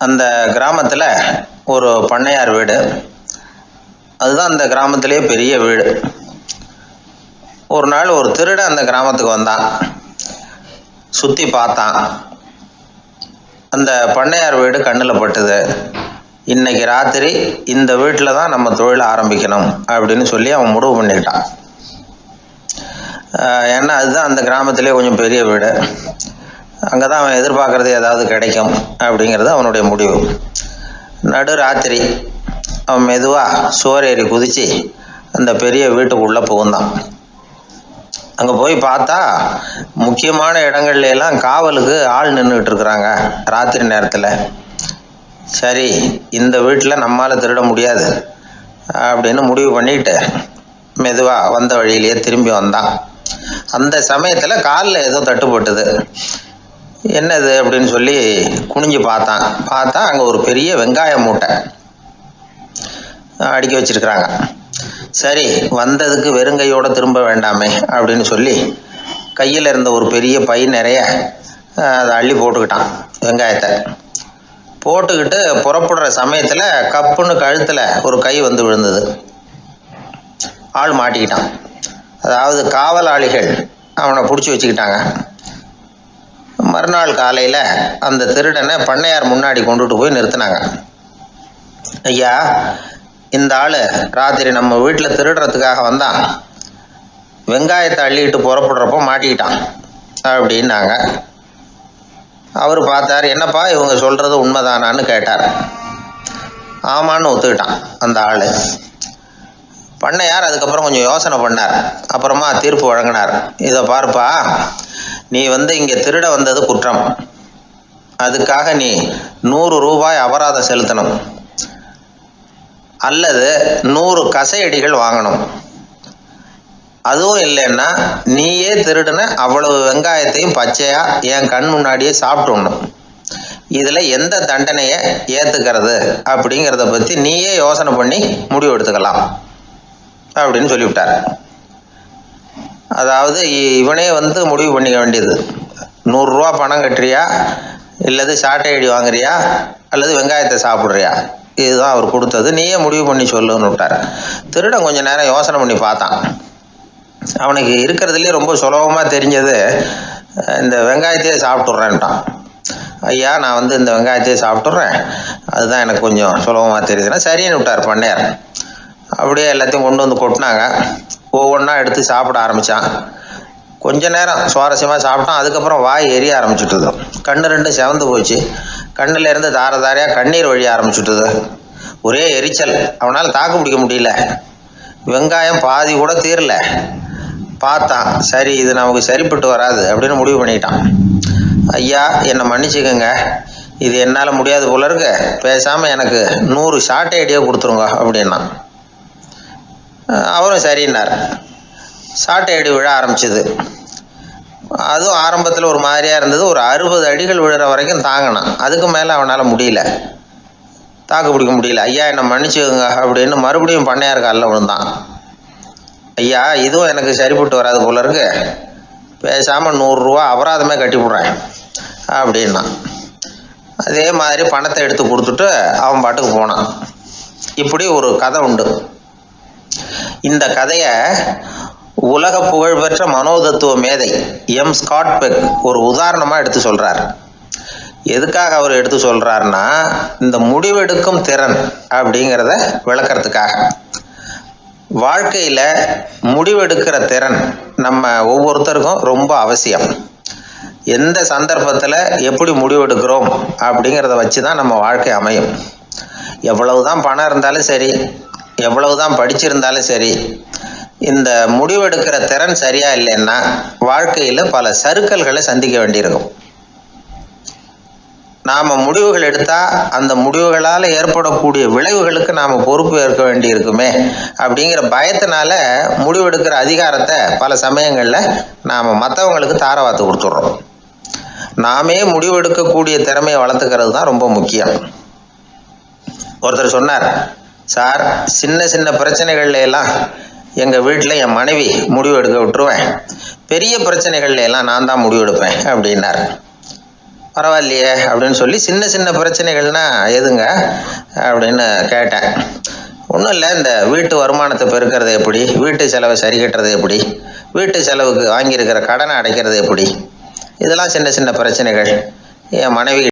அந்த கிராமத்தில் ஒரு பண்ணையார் வீடு, அதுதான் அந்த கிராமத்திலே பெரிய வீடு. ஒரு நாள் ஒரு திருடன் அந்த கிராமத்துக்கு வந்தான், சுற்றி பார்த்தான். அந்த பண்ணையார் வீடு கண்ணில் பட்டுது. இன்னைக்கு ராத்திரி இந்த வீட்டில் தான் நம்ம தொழிலை ஆரம்பிக்கணும் அப்படின்னு சொல்லி அவன் முடிவு பண்ணிக்கிட்டான். ஏன்னா அதுதான் அந்த கிராமத்திலே கொஞ்சம் பெரிய வீடு, அங்கே தான் அவன் எதிர்பார்க்குறது ஏதாவது கிடைக்கும் அப்படிங்கிறது அவனுடைய முடிவு. நடு ராத்திரி அவன் மெதுவாக சோறேறி குதித்து அந்த பெரிய வீட்டுக்குள்ளே புகுந்தான். அங்கே போய் பார்த்தா முக்கியமான இடங்கள்ல எல்லாம் காவலுக்கு ஆள் நின்றுட்டு இருக்கிறாங்க ராத்திரி நேரத்தில். சரி, இந்த வீட்டில் நம்மால் திருட முடியாது அப்படின்னு முடிவு பண்ணிட்டு மெதுவாக வந்த வழியிலேயே திரும்பி வந்தான். அந்த சமயத்தில் காலில் ஏதோ தட்டுப்பட்டுது. என்னது அப்படின்னு சொல்லி குனிஞ்சு பார்த்தா அங்கே ஒரு பெரிய வெங்காய மூட்டை. அடுக்கி வச்சிருக்கிறாங்க. சரி, வந்ததுக்கு வெறுங்கையோடு திரும்ப வேண்டாமே அப்படின்னு சொல்லி கையில் இருந்த ஒரு பெரிய பை நிறைய அதை அள்ளி போட்டுக்கிட்டான். வெங்காயத்தை போட்டுக்கிட்டு புறப்படுற சமயத்தில் கப்புன்னு கழுத்தில் ஒரு கை வந்து விழுந்தது. ஆள் மாட்டிக்கிட்டான். அதாவது காவலாளிகள் அவனை பிடிச்சி வச்சுக்கிட்டாங்க. மறுநாள் காலையில் அந்த திருடனை பண்ணையார் முன்னாடி கொண்டுட்டு போய் நிறுத்தினாங்க. ஐயா, இந்த ஆள் ராத்திரி நம்ம வீட்டில் திருடுறதுக்காக வந்தான், வெங்காயத்தை அள்ளிட்டு புறப்படுறப்போ மாட்டிக்கிட்டான் அப்படின்னாங்க. அவர் பார்த்தார். என்னப்பா இவங்க சொல்கிறது உண்மைதானான்னு கேட்டார். ஆமான்னு ஒத்துக்கிட்டான் அந்த ஆள். பண்ணையார் அதுக்கப்புறம் கொஞ்சம் யோசனை பண்ணார். அப்புறமா தீர்ப்பு வழங்கினார். இதை பாருப்பா, நீ இங்கே திருட வந்தது குற்றம். அதுக்காக நீ 100 ரூபாய் அபராதம் செலுத்தணும், அல்லது 100 கசையடிகள் வாங்கணும். அதுவும் இல்லைன்னா நீயே திருடுன அவ்வளவு வெங்காயத்தையும் பச்சையா என் கண் முன்னாடியே சாப்பிட்டுணும். இதில் எந்த தண்டனையை ஏற்றுக்கிறது அப்படிங்கிறத பற்றி நீயே யோசனை பண்ணி முடிவு எடுத்துக்கலாம் அப்படின்னு சொல்லிவிட்டார். அதாவது இவனே முடிவு பண்ணிக்க வேண்டியது. 100 ரூபா பணம் கட்டுறியா, இல்லது சாட்டை அடி வாங்குறியா, அல்லது வெங்காயத்தை சாப்பிட்றியா, இதுதான் அவர் கொடுத்தது. நீயே முடிவு பண்ணி சொல்லுன்னு விட்டார். திருடன் கொஞ்சம் நேரம் யோசனை பண்ணி பார்த்தான். அவனுக்கு இருக்கிறதுலே ரொம்ப சுலபமாக தெரிஞ்சது இந்த வெங்காயத்தையே சாப்பிட்றேன்ட்டான். ஐயா, நான் இந்த வெங்காயத்தையே சாப்பிட்றேன், அதுதான் எனக்கு கொஞ்சம் சுலபமாக தெரியுதுன்னா சரின்னு விட்டார் பண்ணையார். அப்படியே எல்லாத்தையும் கொண்டு கொட்டினாங்க. ஒவ்வொன்றா எடுத்து சாப்பிட ஆரம்பித்தான். கொஞ்ச நேரம் சுவாரஸ்யமாக சாப்பிட்டான். அதுக்கப்புறம் வாய் எரிய ஆரம்பிச்சுட்டுது. கண்ணு 2 செவந்து போச்சு. கண்ணில் இருந்து தார தாரையாக கண்ணீர் வழிய ஆரம்பிச்சுட்டுது. ஒரே எரிச்சல். அவனால் தாக்கு பிடிக்க முடியல. வெங்காயம் பாதி கூட தீரல. பார்த்தான், சரி இது நமக்கு சரிப்பட்டு வராது அப்படின்னு முடிவு பண்ணிட்டான். ஐயா, என்னை மன்னிச்சுக்கோங்க, இது என்னால் முடியாது போல இருக்கு, பேசாமல் எனக்கு 100 சாட்டை அடியாக கொடுத்துருங்க அப்படின்னா. அவரும் சரின்னார். சாட்டை அடி விழ ஆரம்பிச்சிது. அதுவும் ஆரம்பத்தில் ஒரு மாதிரியாக இருந்தது. ஒரு 60 அடிகள் விழுற வரைக்கும் தாங்கினான். அதுக்கு மேலே அவனால் முடியல, தாக்கு பிடிக்க முடியல. ஐயா, என்னை மன்னிச்சுக்கோங்க அப்படின்னு மறுபடியும் பண்ணையார் காலில் விழுந்தான். ஐயா, இதுவும் எனக்கு சரிப்பட்டு வராது போல இருக்கு, பேசாமல் 100 ரூபா அபராதமே கட்டிவிடுறேன் அப்படின்னா. அதே மாதிரி பணத்தை எடுத்து கொடுத்துட்டு அவன் பாட்டுக்கு போனான். இப்படி ஒரு கதை உண்டு. இந்த கதையை உலக புகழ்பெற்ற மனோதத்துவ மேதை எம் ஸ்காட் பெக் ஒரு உதாரணமாக எடுத்து சொல்கிறார். எதுக்காக அவர் எடுத்து சொல்கிறாருன்னா, இந்த முடிவெடுக்கும் திறன் அப்படிங்கிறத விளக்கறதுக்காக. வாழ்க்கையில் முடிவெடுக்கிற திறன் நம்ம ஒவ்வொருத்தருக்கும் ரொம்ப அவசியம். எந்த சந்தர்ப்பத்தில் எப்படி முடிவெடுக்கிறோம் அப்படிங்கிறத வச்சு தான் நம்ம வாழ்க்கை அமையும். எவ்வளவு தான் பணம் இருந்தாலும் சரி, எவ்வளவு தான் படிச்சிருந்தாலும் சரி, இந்த முடிவெடுக்கிற திறன் சரியா இல்லைன்னா வாழ்க்கையில் பல சறுக்கல்களை சந்திக்க வேண்டியிருக்கும். நாம் முடிவுகள் எடுத்தால் அந்த முடிவுகளால் ஏற்படக்கூடிய விளைவுகளுக்கு நாம் பொறுப்பு ஏற்க வேண்டி இருக்குமே அப்படிங்கிற பயத்தினால முடிவெடுக்கிற அதிகாரத்தை பல சமயங்களில் நாம் மற்றவங்களுக்கு தாரவாத்து கொடுத்துட்றோம். நாமே முடிவெடுக்கக்கூடிய திறமையை வளர்த்துக்கிறது தான் ரொம்ப முக்கியம். ஒருத்தர் சொன்னார், சார், சின்ன சின்ன பிரச்சனைகள்ல எல்லாம் எங்கள் வீட்டில் என் மனைவி முடிவு எடுக்க விட்டுருவேன், பெரிய பிரச்சனைகள்ல எல்லாம் நான் தான் முடிவெடுப்பேன் அப்படின்னார். பரவாயில்லையே அப்படின்னு சொல்லி சின்ன சின்ன பிரச்சனைகள்னா எதுங்க அப்படின்னு கேட்டேன். ஒன்றும் இல்லை, இந்த வீட்டு வருமானத்தை பெருக்கிறது எப்படி, வீட்டு செலவை சரி கட்டுறது எப்படி, வீட்டு செலவுக்கு வாங்கியிருக்கிற கடனை அடைக்கிறது எப்படி, இதெல்லாம் சின்ன சின்ன பிரச்சனைகள். என் மனைவி